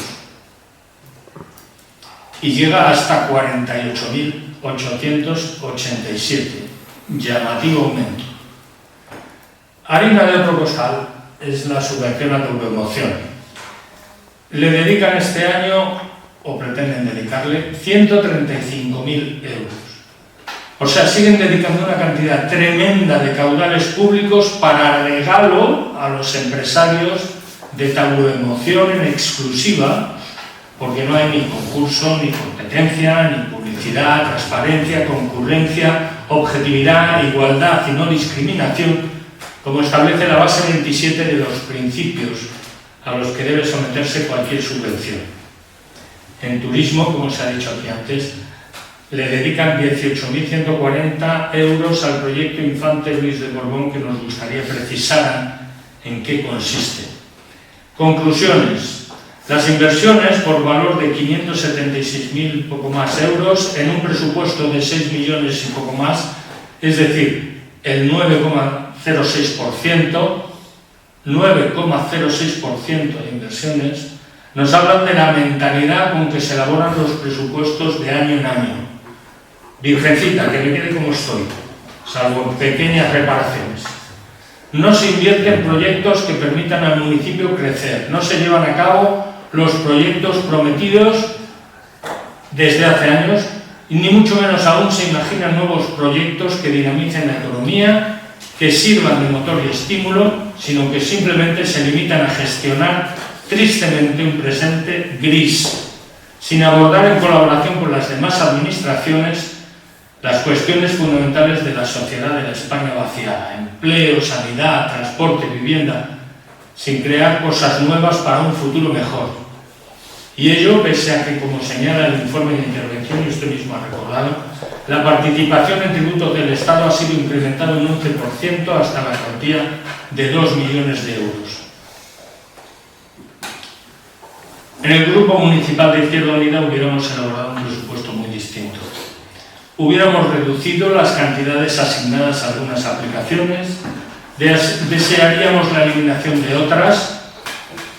Y llega hasta 48.887. Llamativo aumento. Harina del Rocosal es la subvención a Turboemoción. Le dedican este año, o pretenden dedicarle, 135.000 euros. O sea, siguen dedicando una cantidad tremenda de caudales públicos para regalo a los empresarios de Turboemoción en exclusiva, porque no hay ni concurso, ni competencia, ni publicidad, transparencia, concurrencia, objetividad, igualdad y no discriminación, como establece la base 27 de los principios a los que debe someterse cualquier subvención. En turismo, como se ha dicho aquí antes, le dedican 18.140 euros al proyecto Infante Luis de Borbón, que nos gustaría precisaran en qué consiste. Conclusiones. Las inversiones por valor de 576.000 poco más euros en un presupuesto de 6 millones y poco más, es decir, el 9,06%, 9,06% de inversiones, nos hablan de la mentalidad con que se elaboran los presupuestos de año en año. Virgencita, que me quede como estoy, salvo pequeñas reparaciones. No se invierte en proyectos que permitan al municipio crecer, no se llevan a cabo los proyectos prometidos desde hace años, y ni mucho menos aún se imaginan nuevos proyectos que dinamicen la economía, que sirvan de motor y estímulo, sino que simplemente se limitan a gestionar tristemente un presente gris, sin abordar en colaboración con las demás administraciones las cuestiones fundamentales de la sociedad de la España vaciada: empleo, sanidad, transporte, vivienda, sin crear cosas nuevas para un futuro mejor. Y ello pese a que, como señala el informe de intervención, y usted mismo ha recordado, la participación en tributos del Estado ha sido incrementada un 11% hasta la cuantía de 2 millones de euros. En el Grupo Municipal de Izquierda Unida hubiéramos elaborado un presupuesto muy distinto. Hubiéramos reducido las cantidades asignadas a algunas aplicaciones, desearíamos la eliminación de otras,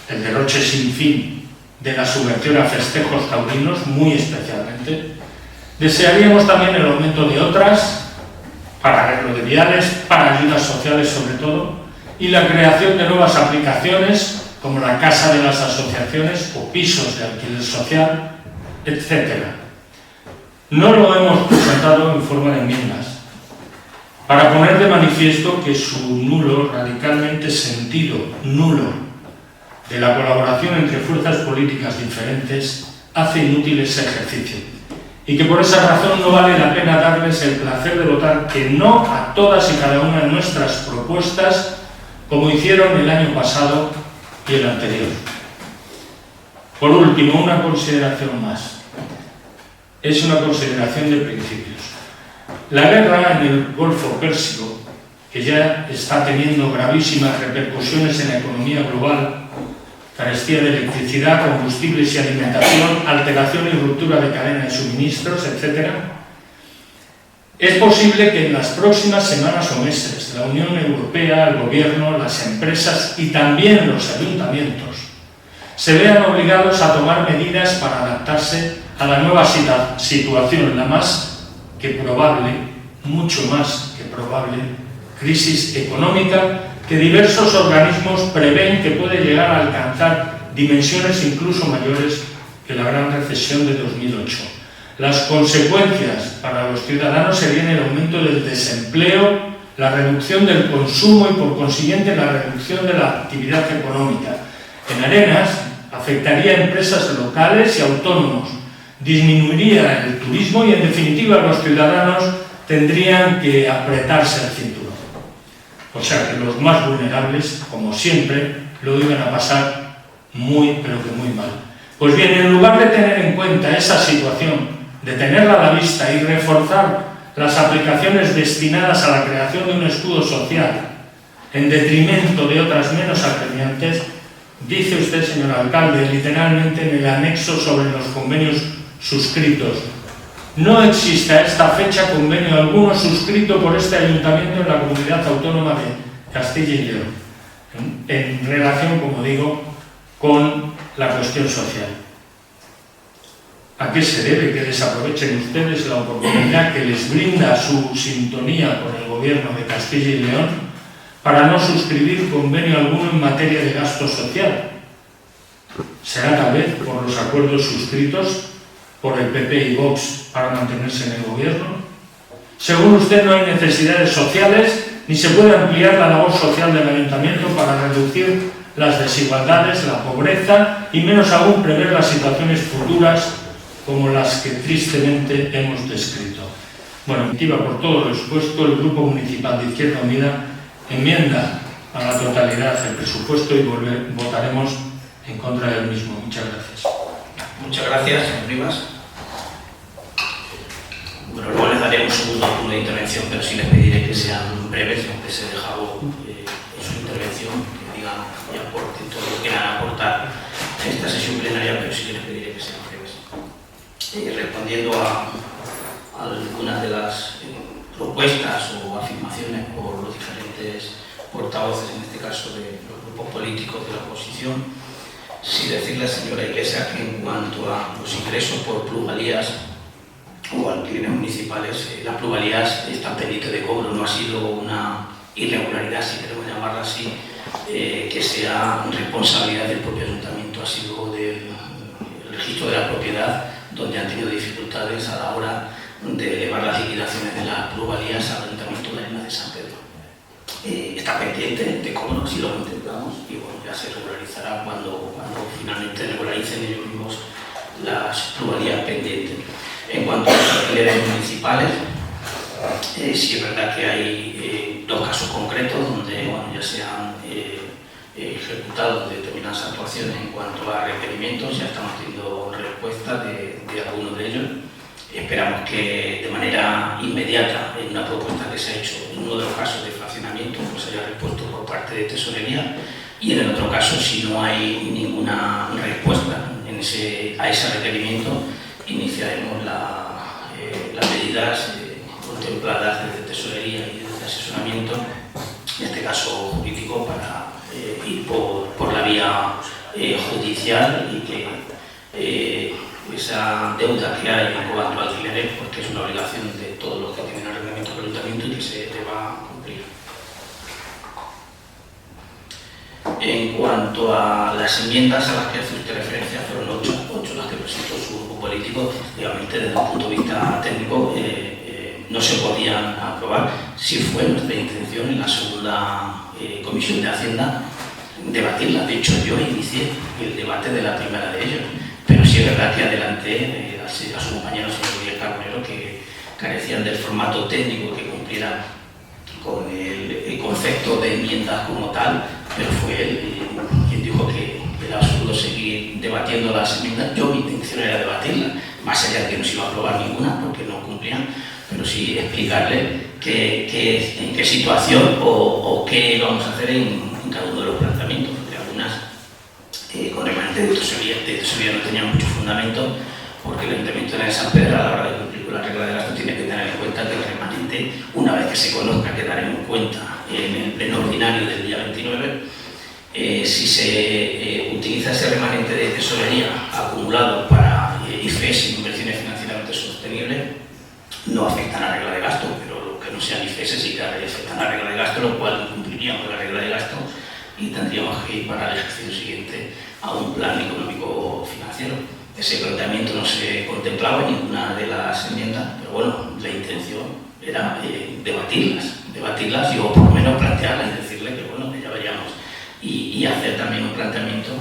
el derroche sin fin de la subvención a festejos taurinos, muy especialmente. Desearíamos también el aumento de otras, para arreglo de viales, para ayudas sociales sobre todo, y la creación de nuevas aplicaciones, como la Casa de las Asociaciones o pisos de alquiler social, etc. No lo hemos presentado en forma de enmiendas, para poner de manifiesto que su nulo, radicalmente sentido nulo, de la colaboración entre fuerzas políticas diferentes hace inútil ese ejercicio, y que por esa razón no vale la pena darles el placer de votar que no a todas y cada una de nuestras propuestas, como hicieron el año pasado y el anterior. Por último, una consideración más. Es una consideración de principios. La guerra en el Golfo Pérsico, que ya está teniendo gravísimas repercusiones en la economía global, carestía de electricidad, combustibles y alimentación, alteración y ruptura de cadena de suministros, etc., es posible que en las próximas semanas o meses la Unión Europea, el Gobierno, las empresas y también los ayuntamientos se vean obligados a tomar medidas para adaptarse a la nueva situación, la más que probable, mucho más que probable, crisis económica que diversos organismos prevén que puede llegar a alcanzar dimensiones incluso mayores que la gran recesión de 2008. Las consecuencias para los ciudadanos serían el aumento del desempleo, la reducción del consumo y por consiguiente la reducción de la actividad económica. En Arenas afectaría a empresas locales y autónomos, disminuiría el turismo y en definitiva los ciudadanos tendrían que apretarse el cinturón. O sea que los más vulnerables, como siempre, lo iban a pasar muy, pero que muy mal. Pues bien, en lugar de tener en cuenta esa situación, de tenerla a la vista y reforzar las aplicaciones destinadas a la creación de un escudo social en detrimento de otras menos apremiantes, dice usted, señor alcalde, literalmente en el anexo sobre los convenios suscritos: no existe a esta fecha convenio alguno suscrito por este ayuntamiento en la comunidad autónoma de Castilla y León en relación, como digo, con la cuestión social. ¿A qué se debe que desaprovechen ustedes la oportunidad que les brinda su sintonía con el Gobierno de Castilla y León para no suscribir convenio alguno en materia de gasto social? ¿Será tal vez por los acuerdos suscritos por el PP y Vox para mantenerse en el Gobierno? Según usted, no hay necesidades sociales ni se puede ampliar la labor social del Ayuntamiento para reducir las desigualdades, la pobreza y menos aún prever las situaciones futuras como las que tristemente hemos descrito. Bueno, por todo lo expuesto, el Grupo Municipal de Izquierda Unida enmienda a la totalidad el presupuesto y votaremos en contra del mismo. Muchas gracias. Muchas gracias, señor Rivas. Bueno, luego les daré un segundo turno de intervención, pero sí les pediré que sean breves, aunque se dejado en su intervención, que digan y aporten todo lo que quieran aportar en esta sesión plenaria, pero sí les pediré que sean breves. Respondiendo a algunas de las propuestas o afirmaciones por los diferentes portavoces, en este caso de los grupos políticos de la oposición, sí decirle, señora Iglesias, que en cuanto a los ingresos por plusvalías o alquileres municipales, las plusvalías están pendientes de cobro. No ha sido una irregularidad, si queremos llamarla así, que sea responsabilidad del propio ayuntamiento, ha sido del registro de la propiedad, donde han tenido dificultades a la hora de elevar las liquidaciones de las plusvalías al Ayuntamiento de Arenas de San Pedro. Está pendiente de cobro, si lo contemplamos, y bueno, ya se regularizará cuando finalmente regularicen ellos mismos las plusvalías pendientes. En cuanto a los alquileres municipales, sí es verdad que hay dos casos concretos donde bueno, ya se han ejecutado determinadas actuaciones en cuanto a requerimientos, ya estamos teniendo respuesta de algunos de ellos. Esperamos que de manera inmediata, en una propuesta que se ha hecho en uno de los casos de fraccionamiento, pues haya respuesta por parte de Tesorería, y en el otro caso, si no hay ninguna respuesta a ese requerimiento, iniciaremos las medidas contempladas desde Tesorería y desde asesoramiento, en este caso jurídico, para ir por la vía judicial y que esa deuda que hay en cuanto a alquileres, porque es una obligación de todos los que tienen arrendamiento del ayuntamiento y que se deba cumplir. En cuanto a las enmiendas a las que hace usted referencia, fueron 8 las que presentó su grupo político. Obviamente, desde el punto de vista técnico, no se podían aprobar. Sí fue nuestra intención en la segunda Comisión de Hacienda debatirla. De hecho, yo inicié el debate de la primera de ellas, pero sí es verdad que adelanté a su compañero, señor Miguel Carbonero, que carecían del formato técnico que cumpliera con el concepto de enmiendas como tal, pero fue él quien dijo que era absurdo seguir debatiendo las enmiendas. Yo mi intención era debatirlas, más allá de que no se iba a aprobar ninguna porque no cumplían, pero sí explicarle en qué situación o qué vamos a hacer en cada uno de los planteamientos, porque algunas con remanente de tesorería no tenían mucho fundamento, porque el Ayuntamiento de San Pedro, a la hora de cumplir con la regla de gasto, tiene que tener en cuenta que el remanente, una vez que se conozca, que daremos cuenta en el pleno ordinario del día 29, si se utiliza ese remanente de tesorería acumulado para IFES, inversiones financieramente sostenibles, no afectan a la regla de gasto, pero lo que no sean IFES sí que afectan a la regla de gasto, lo cual incumpliríamos la regla de gasto y tendríamos que ir para el ejercicio siguiente a un plan económico financiero. Ese planteamiento no se contemplaba en ninguna de las enmiendas, pero bueno, la intención era debatirlas y o por lo menos plantearlas y decirle que bueno, que ya veríamos y hacer también un planteamiento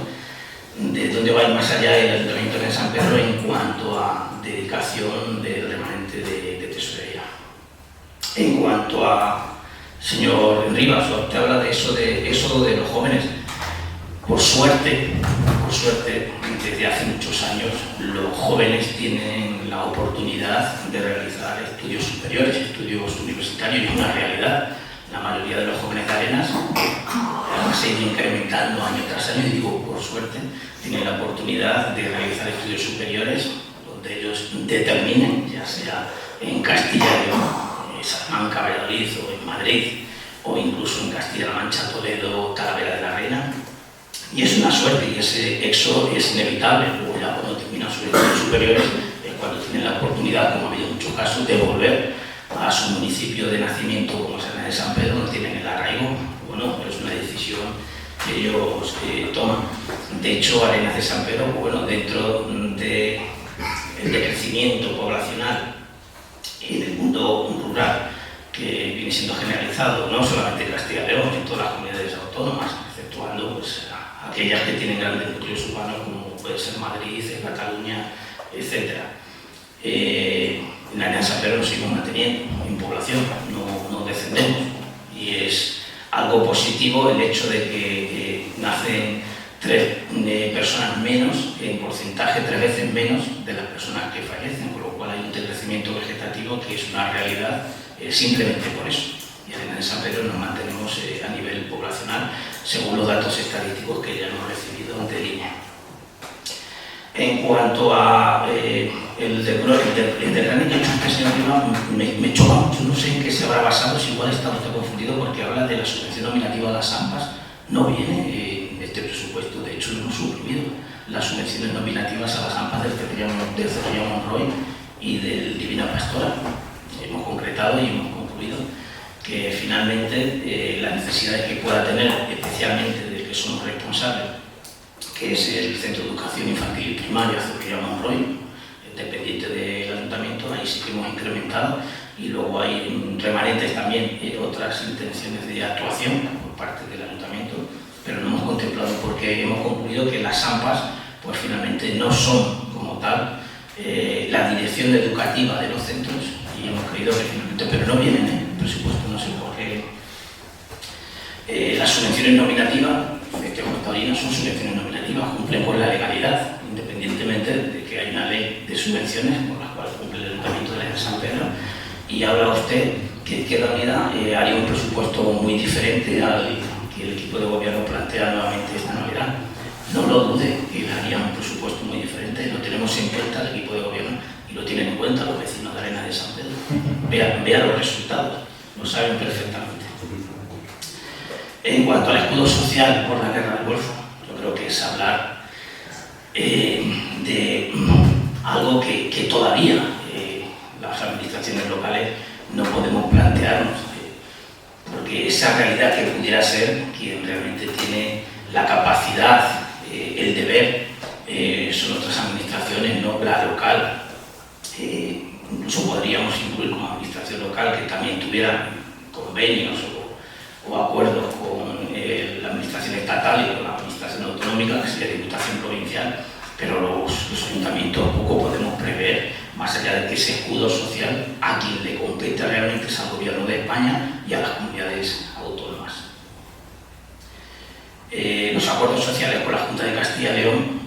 de dónde va a ir más allá el Ayuntamiento de San Pedro en cuanto a dedicación del remanente de tesorería. En cuanto a, señor Rivas, usted habla de eso de los jóvenes. Por suerte, desde hace muchos años, los jóvenes tienen la oportunidad de realizar estudios superiores, estudios universitarios, y es una realidad. La mayoría de los jóvenes de Arenas se ha ido incrementando año tras año, y digo, por suerte, tienen la oportunidad de realizar estudios superiores donde ellos determinen, ya sea en Castilla y León, Salamanca, Valladolid o en Madrid, o incluso en Castilla-La Mancha, Toledo, Talavera de la Reina. Y es una suerte, y ese éxodo es inevitable. Luego ya cuando terminan sus estudios superiores es cuando tienen la oportunidad, como ha habido muchos casos, de volver a su municipio de nacimiento, como es Arenas de San Pedro, no tienen el arraigo. Bueno, es una decisión que ellos toman. De hecho, Arenas de San Pedro, bueno, dentro del crecimiento poblacional en el mundo rural, que viene siendo generalizado, no solamente en Castilla y León, en todas las comunidades autónomas, exceptuando pues, aquellas que tienen grandes núcleos urbanos, como puede ser Madrid, Cataluña, etc. En Arenas de San Pedro nos seguimos manteniendo en población, no descendemos, y es algo positivo el hecho de que nacen 3 personas menos, en porcentaje 3 veces menos de las personas que fallecen, con lo cual hay un decrecimiento vegetativo que es una realidad simplemente por eso. Y en Arenas de San Pedro nos mantenemos a nivel poblacional según los datos estadísticos que ya hemos recibido de línea. En cuanto a el desgrane que ha hecho este señor Rivas, me choca mucho, no sé en qué se habrá basado, si igual está usted confundido, porque habla de la subvención nominativa a las AMPAs. No viene en este presupuesto, de hecho lo hemos suprimido, las subvenciones nominativas a las AMPAs del Cerrillo Monroy y del Divina Pastora. Hemos concretado y hemos concluido que finalmente las necesidades que pueda tener, especialmente del que somos responsables, que es el Centro de Educación Infantil y Primaria Cerrillo Monroy, dependiente del Ayuntamiento, ahí sí que hemos incrementado, y luego hay remanentes también otras intenciones de actuación por parte del Ayuntamiento, pero no hemos contemplado porque hemos concluido que las AMPAs pues finalmente no son como tal la dirección educativa de los centros, y hemos creído que finalmente, pero no vienen en el presupuesto, no sé por qué. Las subvenciones nominativas, taurinas, son subvenciones nominativas, cumplen con la legalidad, independientemente de que hay una ley de subvenciones por la cual cumple el Ayuntamiento de Arenas de San Pedro. Y habla usted que Izquierda Unida haría un presupuesto muy diferente al que el equipo de gobierno plantea nuevamente esta Navidad. No lo dude, que haría un presupuesto muy diferente, lo tenemos en cuenta el equipo de gobierno y lo tienen en cuenta los vecinos de Arenas de San Pedro. Vean los resultados, lo saben perfectamente. En cuanto al escudo social por la guerra del Golfo, yo creo que es hablar de algo que todavía las administraciones locales no podemos plantearnos, porque esa realidad que pudiera ser quien realmente tiene la capacidad, el deber, son otras administraciones, no la local. Incluso podríamos incluir como administración local que también tuviera convenios o acuerdos con la administración estatal y con la administración autonómica, que sería Diputación Provincial, pero los ayuntamientos poco podemos prever, más allá de que ese escudo social a quien le compete realmente es al Gobierno de España y a las comunidades autónomas. Los acuerdos sociales con la Junta de Castilla y León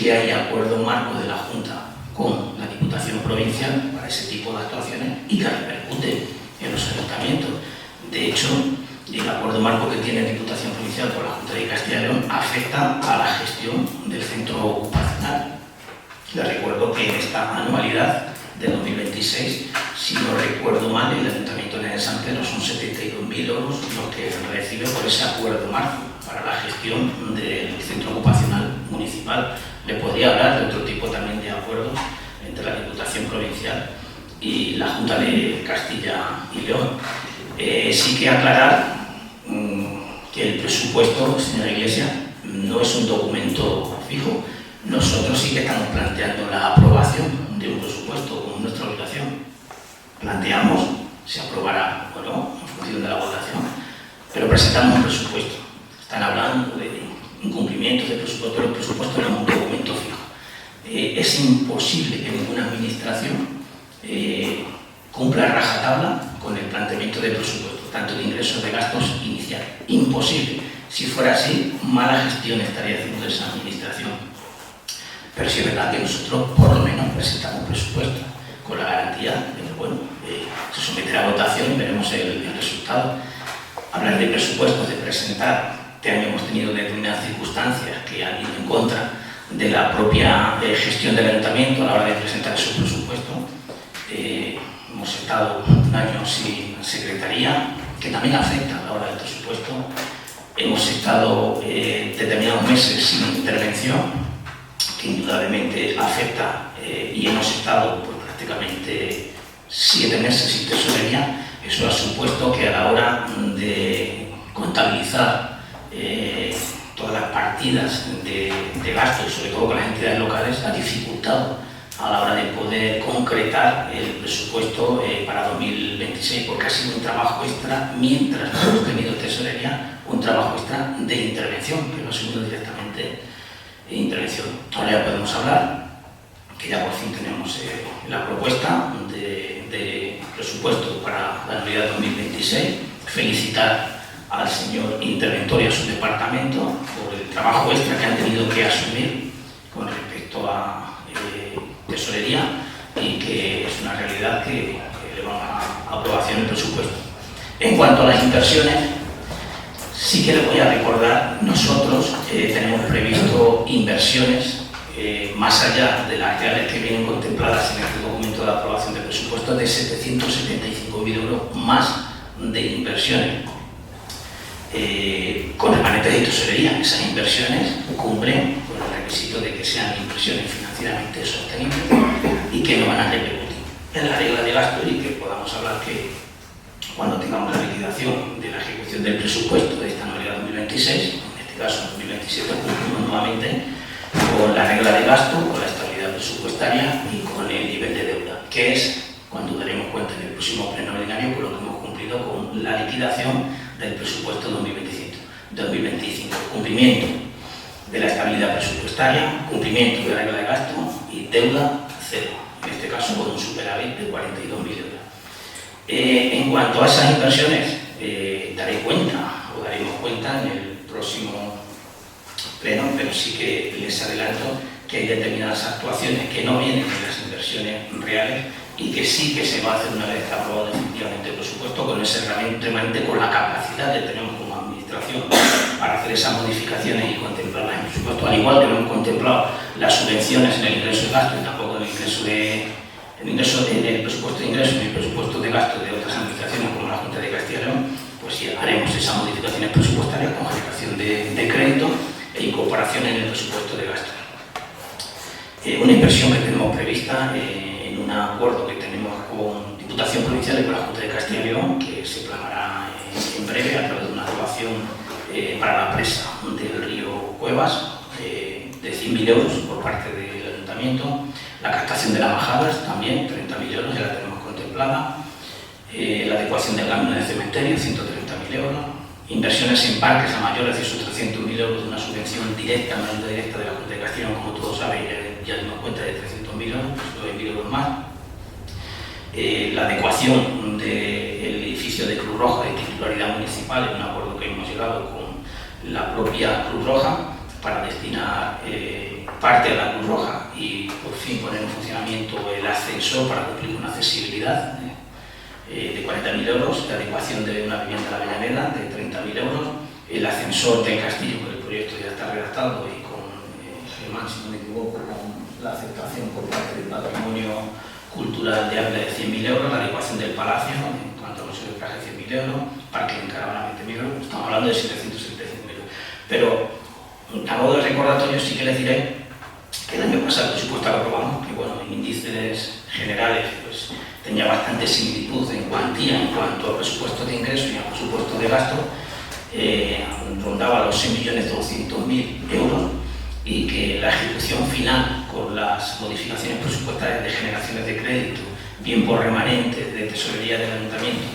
que hay acuerdo marco de la Junta con la Diputación Provincial para ese tipo de actuaciones y que repercute en los ayuntamientos. De hecho, el acuerdo marco que tiene la Diputación Provincial con la Junta de Castilla y León afecta a la gestión del centro ocupacional. Les recuerdo que en esta anualidad de 2026, si no recuerdo mal, el Ayuntamiento de San Pedro son 72.000 euros lo que recibe por ese acuerdo marco para la gestión del centro ocupacional municipal. Le podría hablar de otro tipo también de acuerdos entre la Diputación Provincial y la Junta de Castilla y León. Sí que aclarar que el presupuesto, señora Iglesia, no es un documento fijo. Nosotros sí que estamos planteando la aprobación de un presupuesto como nuestra obligación. Planteamos, se aprobará o no, en función de la votación, pero presentamos un presupuesto. Están hablando de incumplimientos de presupuesto, pero el presupuesto no es un documento fijo. Es imposible que ninguna administración cumpla rajatabla con el planteamiento del presupuesto, tanto de ingresos de gastos inicial. Imposible. Si fuera así, mala gestión estaría haciendo esa administración. Pero sí es verdad que nosotros, por lo menos, presentamos presupuesto con la garantía de que, bueno, se someterá a votación y veremos el resultado. Hablar de presupuestos, de presentar, este año hemos tenido determinadas circunstancias que han ido en contra de la propia gestión del ayuntamiento a la hora de presentar su presupuesto. Hemos estado un año sin secretaría, que también afecta a la hora del presupuesto. Hemos estado determinados meses sin intervención, que indudablemente afecta, y hemos estado pues, prácticamente 7 meses sin tesorería. Eso ha supuesto que a la hora de contabilizar todas las partidas de gasto, y sobre todo con las entidades locales, ha dificultado a la hora de poder concretar el presupuesto para 2026, porque ha sido un trabajo extra, mientras no hemos tenido tesorería, un trabajo extra de intervención, que no ha sido directamente intervención. Ahora ya podemos hablar, que ya por fin tenemos la propuesta de presupuesto para la anualidad 2026. Felicitar al señor interventor y a su departamento por el trabajo extra que han tenido que asumir con respecto a tesorería, y que es una realidad que le va a aprobación el presupuesto. En cuanto a las inversiones, sí que les voy a recordar, nosotros tenemos previsto inversiones más allá de las reales que vienen contempladas en este documento de aprobación de presupuesto, de 775.000 euros más de inversiones con remanentes de tesorería. Esas inversiones cumplen con el requisito de que sean inversiones financieramente sostenibles y que no van a repercutir en la regla de gasto, y que podamos hablar que cuando tengamos la liquidación de la ejecución del presupuesto de esta anualidad 2026, en este caso 2027, cumplimos nuevamente con la regla de gasto, con la estabilidad presupuestaria y con el nivel de deuda, que es cuando daremos cuenta en el próximo pleno ordinario con lo que hemos cumplido con la liquidación del presupuesto 2025. Cumplimiento de la estabilidad presupuestaria, cumplimiento de la regla de gasto y deuda cero, en este caso con un superávit de 42.000 euros. En cuanto a esas inversiones, daremos cuenta en el próximo pleno, pero sí que les adelanto que hay determinadas actuaciones que no vienen de las inversiones reales y que sí que se va a hacer una vez aprobado definitivamente el presupuesto, con ese remanente, con la capacidad que tenemos como administración para hacer esas modificaciones y contemplarlas en el presupuesto, al igual que no hemos contemplado las subvenciones en el ingreso de gasto y tampoco en el presupuesto de ingresos y el presupuesto de gasto de otras administraciones como la Junta de Castilla y León. Pues sí, haremos esas modificaciones presupuestarias con generación de crédito e incorporación en el presupuesto de gasto. Una inversión que tenemos prevista en un acuerdo que tenemos con Diputación Provincial y con la Junta de Castilla y León, que se plasmará en breve a través de una actuación para la presa del río Cuevas de 100.000 euros por parte del Ayuntamiento. La captación de las bajadas también, 30.000 euros, ya la tenemos contemplada. La adecuación del camino del cementerio, 130.000 euros. Inversiones en parques a mayores, esos 300.000 euros de una subvención directa, una ayuda directa de la Junta de Castilla y León, como todos saben, ya dimos cuenta de 300.000 euros, pues 9.000 euros más. La adecuación del edificio de Cruz Roja de titularidad municipal, en un acuerdo que hemos llegado con la propia Cruz Roja, para destinar parte de la Cruz Roja y por fin poner en funcionamiento el ascensor para cumplir con accesibilidad de 40.000 euros, la adecuación de una vivienda de la Avellaneda de 30.000 euros, el ascensor del Castillo, que el proyecto ya está redactado y con Germán, si no me equivoco, con la aceptación por parte del patrimonio cultural de Ávila de 100.000 euros, la adecuación del Palacio en cuanto a los trajes de 100.000 euros, parque en caravana 20.000 euros, estamos hablando de 775.000 euros. Pero a modo de recordatorio sí que les diré que el año pasado el presupuesto lo aprobamos, que bueno, en índices generales pues tenía bastante similitud en cuantía en cuanto al presupuesto de ingreso y al presupuesto de gasto, rondaba los 6.200.000 euros, y que la ejecución final con las modificaciones presupuestarias de generaciones de crédito, bien por remanentes de tesorería del ayuntamiento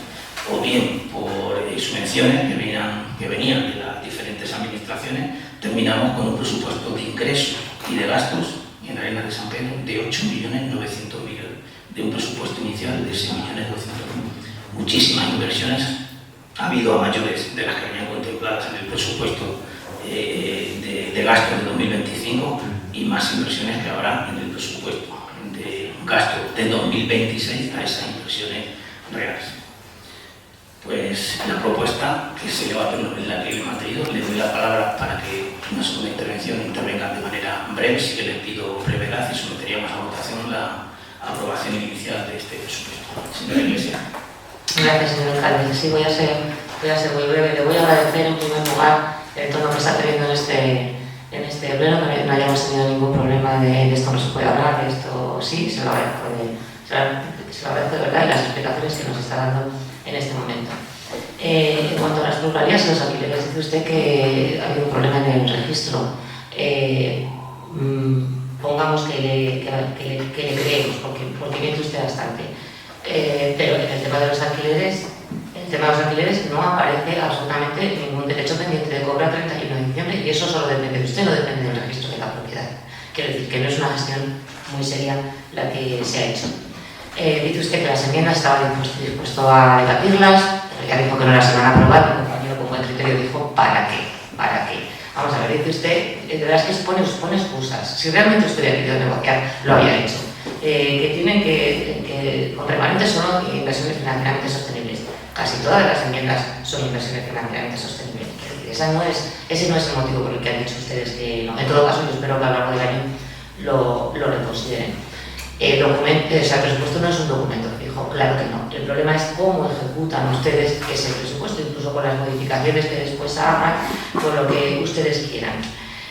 o bien por subvenciones que venían de las diferentes administraciones, terminamos con un presupuesto de ingresos y de gastos en Arenas de San Pedro de 8.900.000 euros, de un presupuesto inicial de 6.200.000. Muchísimas inversiones ha habido a mayores de las que venían contempladas en el presupuesto de gasto de 2025 y más inversiones que habrá en el presupuesto de gasto de 2026 a esas inversiones reales. Pues la propuesta que se lleva a pleno es la que le he mantenido. Le doy la palabra para que en una segunda intervención intervengan de manera breve, sí que les pido brevedad y someteríamos a votación la aprobación inicial de este presupuesto. Señora Iglesia. Gracias, señor alcalde. Sí, voy a ser muy breve. Le voy a agradecer en primer lugar el tono que está teniendo en este pleno, que no hayamos tenido ningún problema de esto no se puede hablar, de esto sí, se lo agradezco de verdad, y las explicaciones que nos está dando en este momento. En cuanto a las pluralidades y los alquileres, dice usted que ha habido un problema en el registro. Pongamos que le creemos, porque miente usted bastante. Pero en el tema de los alquileres, no aparece absolutamente ningún derecho pendiente de cobro a 31 de diciembre, y eso solo depende de usted, no depende del registro de la propiedad. Quiero decir que no es una gestión muy seria la que se ha hecho. Dice usted que las enmiendas estaba dispuesto a debatirlas, pero ya dijo que no las iban a aprobar, mi compañero con buen criterio dijo ¿para qué? ¿Para qué? Vamos a ver, dice usted, de verdad es que pone excusas. Si realmente usted había querido negociar, lo había hecho. Que tienen que con remanentes son inversiones financieramente sostenibles. Casi todas las enmiendas son inversiones financieramente sostenibles. Ese no es el motivo por el que han dicho ustedes que no. En todo caso, yo espero que a lo largo del año lo reconsideren. El presupuesto no es un documento fijo, claro que no. El problema es cómo ejecutan ustedes ese presupuesto, incluso con las modificaciones que después hagan, con lo que ustedes quieran.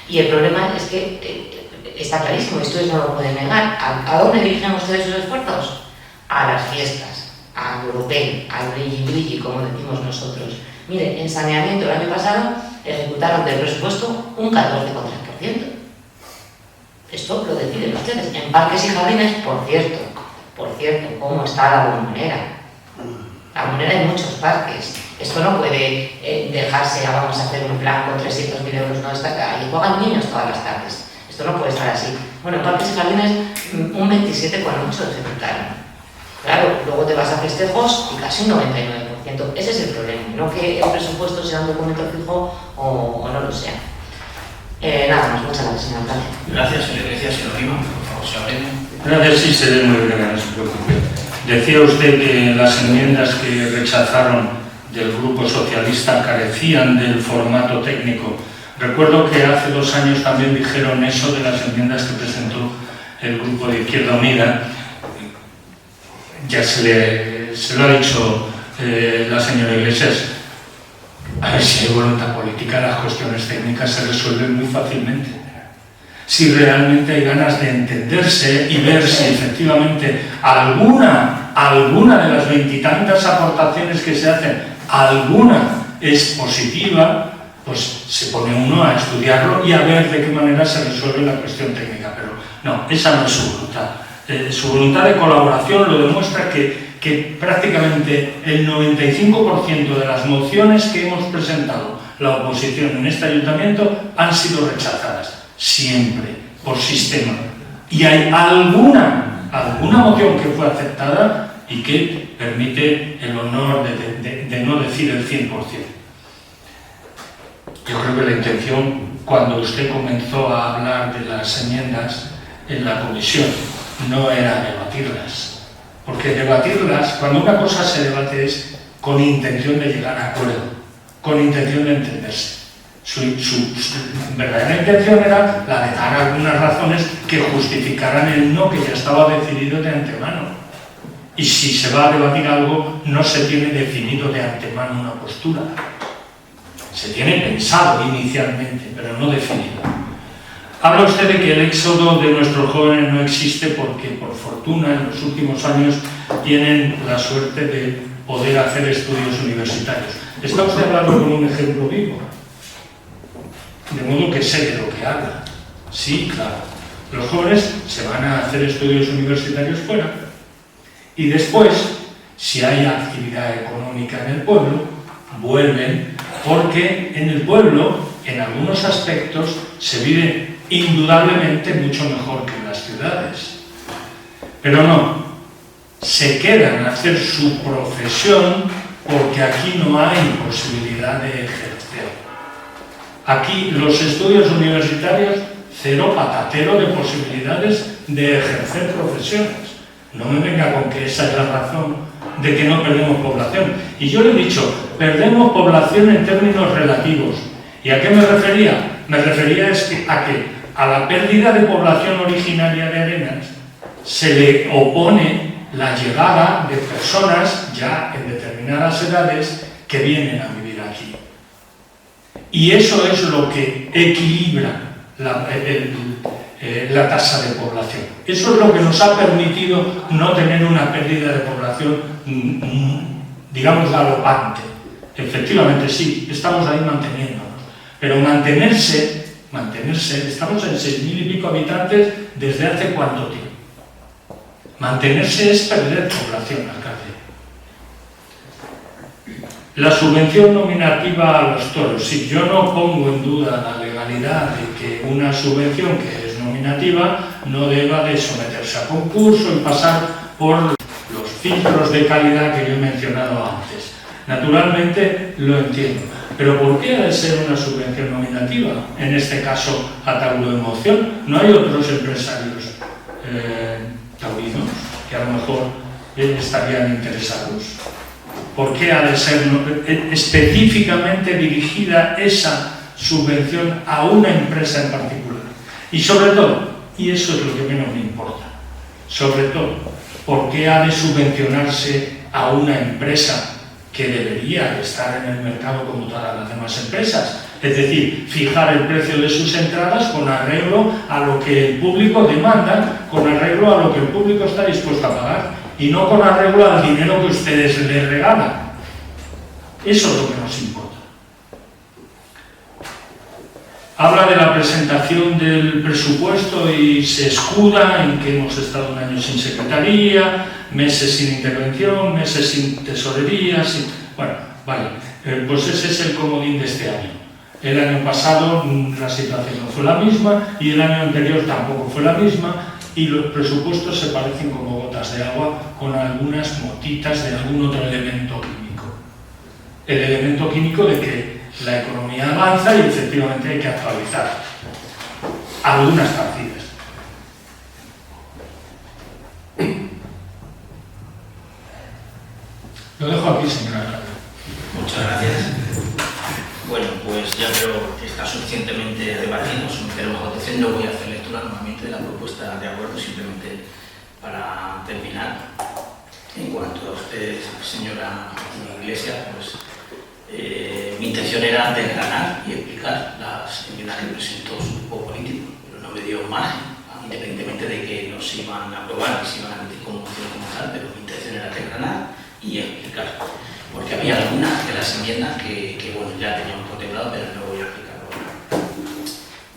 Y el problema es que está clarísimo, ustedes no lo pueden negar. ¿A dónde dirigen ustedes sus esfuerzos? A las fiestas, al europeo, al brilli-brilli, como decimos nosotros. Miren, en saneamiento el año pasado ejecutaron del presupuesto un 14,3%. Esto lo deciden ustedes. En parques y jardines, por cierto, ¿cómo está la bombonera? La bombonera en muchos parques. Esto no puede dejarse, vamos a hacer un plan con 300.000 euros, no está ahí. Juegan niños todas las tardes. Esto no puede estar así. Bueno, en parques y jardines un 27,8% ejecutaron. Claro, luego te vas a festejos y casi un 99%. Ese es el problema, no que el presupuesto sea un documento fijo o no lo sea. Nada más, muchas gracias, señor alcalde. Gracias, señor Iglesia. Señor Lima, por favor, se abre. Gracias, sí, seré muy breve, no se preocupe. Decía usted que las enmiendas que rechazaron del Grupo Socialista carecían del formato técnico. Recuerdo que hace 2 años también dijeron eso de las enmiendas que presentó el Grupo de Izquierda Unida. Ya se lo ha dicho la señora Iglesias. A ver, si hay voluntad política, las cuestiones técnicas se resuelven muy fácilmente. Si realmente hay ganas de entenderse y ver si efectivamente alguna de las 20 y tantas aportaciones que se hacen, alguna es positiva, pues se pone uno a estudiarlo y a ver de qué manera se resuelve la cuestión técnica. Pero no, esa no es su voluntad. Su voluntad de colaboración lo demuestra que prácticamente el 95% de las mociones que hemos presentado la oposición en este ayuntamiento han sido rechazadas, siempre, por sistema. Y hay alguna moción que fue aceptada y que permite el honor de no decir el 100%. Yo creo que la intención cuando usted comenzó a hablar de las enmiendas en la comisión, no era debatirlas. Porque debatirlas, cuando una cosa se debate es con intención de llegar a acuerdo, con intención de entenderse. Su verdadera intención era la de dar algunas razones que justificaran el no que ya estaba decidido de antemano. Y si se va a debatir algo, no se tiene definido de antemano una postura. Se tiene pensado inicialmente, pero no definido. Habla usted de que el éxodo de nuestros jóvenes no existe porque, por fortuna, en los últimos años tienen la suerte de poder hacer estudios universitarios. Está usted hablando con un ejemplo vivo, de modo que sé de lo que habla. Sí, claro. Los jóvenes se van a hacer estudios universitarios fuera y después, si hay actividad económica en el pueblo, vuelven, porque en el pueblo, en algunos aspectos, se vive indudablemente mucho mejor que en las ciudades. Pero no, se quedan a hacer su profesión porque aquí no hay posibilidad de ejercer. Aquí los estudios universitarios, cero patatero de posibilidades de ejercer profesiones. No me venga con que esa es la razón de que no perdemos población. Y yo le he dicho, perdemos población en términos relativos. ¿Y a qué me refería? Me refería a que a la pérdida de población originaria de Arenas se le opone la llegada de personas ya en determinadas edades que vienen a vivir aquí. Y eso es lo que equilibra la tasa de población. Eso es lo que nos ha permitido no tener una pérdida de población, digamos, galopante. Efectivamente, sí, estamos ahí manteniéndonos. Pero mantenerse, estamos en 6.000 y pico habitantes desde hace cuánto tiempo. Mantenerse es perder población, alcalde. La subvención nominativa a los toros. Sí, yo no pongo en duda la legalidad de que una subvención que es nominativa no deba de someterse a concurso y pasar por los filtros de calidad que yo he mencionado antes. Naturalmente lo entiendo. Pero ¿por qué ha de ser una subvención nominativa? En este caso, a Tauroemoción. ¿No hay otros empresarios taurinos que a lo mejor estarían interesados? ¿Por qué ha de ser específicamente dirigida esa subvención a una empresa en particular? Y sobre todo, y eso es lo que menos me importa, sobre todo, ¿por qué ha de subvencionarse a una empresa que debería estar en el mercado como todas las demás empresas? Es decir, fijar el precio de sus entradas con arreglo a lo que el público demanda, con arreglo a lo que el público está dispuesto a pagar y no con arreglo al dinero que ustedes les regalan. Eso es lo que nos importa. Habla de la presentación del presupuesto y se escuda en que hemos estado un año sin secretaría, meses sin intervención, meses sin tesorería, Bueno, vale, pues ese es el comodín de este año. El año pasado la situación no fue la misma y el año anterior tampoco fue la misma y los presupuestos se parecen como gotas de agua con algunas motitas de algún otro elemento químico. El elemento químico de que la economía avanza y efectivamente hay que actualizar algunas partidas. Lo dejo aquí, señora. Muchas gracias. Bueno, pues ya creo que está suficientemente debatido, someteremos a votación. No voy a hacer lectura nuevamente de la propuesta de acuerdo, simplemente para terminar. En cuanto a usted, señora Iglesias, pues mi intención era desgranar y explicar las enmiendas que presentó su grupo político, pero no me dio margen, independientemente de que no se iban a aprobar y se iban a emitir como moción como tal, pero mi intención era desgranar y explicar. Porque había algunas de las enmiendas que bueno, ya teníamos contemplado, pero no voy a explicar ahora.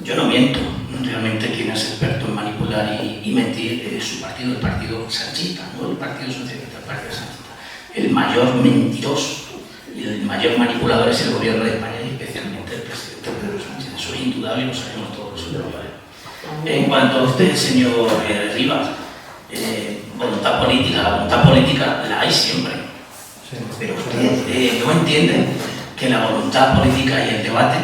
Yo no miento, realmente quien es experto en manipular y mentir es su partido, el Partido Sanchista, no el Partido Socialista, el Partido Sanchista. El mayor mentiroso y el mayor manipulador es el gobierno de España y especialmente el presidente Pedro Sánchez. Eso es indudable y lo sabemos todos. En cuanto a usted, señor Rivas, voluntad política, la voluntad política la hay siempre. Pero usted no entiende que la voluntad política y el debate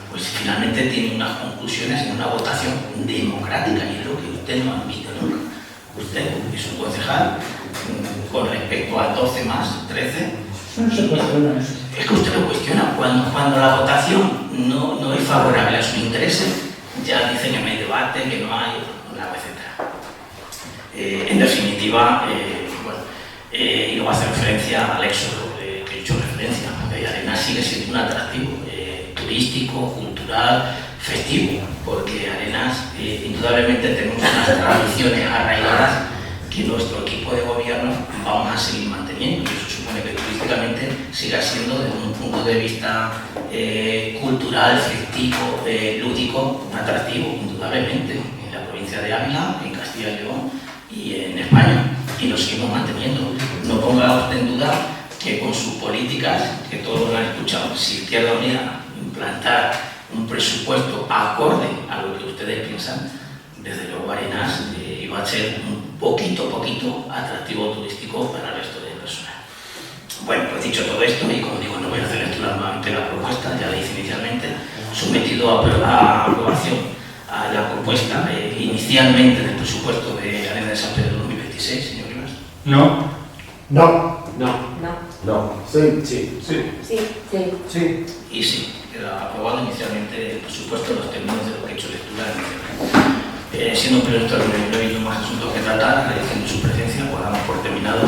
pues finalmente tiene unas conclusiones en una votación democrática, y es lo que usted no admite nunca. Usted es un concejal con respecto a 12 más 13. No se cuestiona eso. Es que usted lo cuestiona. Cuando la votación no es favorable a sus intereses, ya dice que no hay debate, que no hay, etc. En definitiva, y luego hace referencia al éxodo que he hecho referencia. Arenas sigue siendo un atractivo turístico, cultural, festivo, porque Arenas indudablemente tenemos unas tradiciones arraigadas que nuestro equipo de gobierno vamos a seguir manteniendo, y eso supone que turísticamente siga siendo, desde un punto de vista cultural, festivo, lúdico, un atractivo, indudablemente, en la provincia de Ávila, en Castilla y León y en España, y lo seguimos manteniendo. No ponga usted en duda que con sus políticas, que todos lo han escuchado, si Izquierda Unida implantar un presupuesto acorde a lo que ustedes piensan, desde luego Arenas iba a ser un poquito atractivo turístico para el resto del personal. Bueno, pues dicho todo esto, y como digo, no voy a hacer lectura nuevamente la propuesta, ya la hice inicialmente, sometido a aprobación a la propuesta inicialmente del presupuesto de Arenas de San Pedro 2026, señor Rivas. No. No. No. No. Sí. Sí. Sí. Sí. Sí. Y sí, queda aprobado inicialmente el presupuesto en los términos de lo que he hecho lectura inicialmente. Siendo un proyecto de no hay más asuntos que tratar, agradeciendo su presencia, pues damos por terminado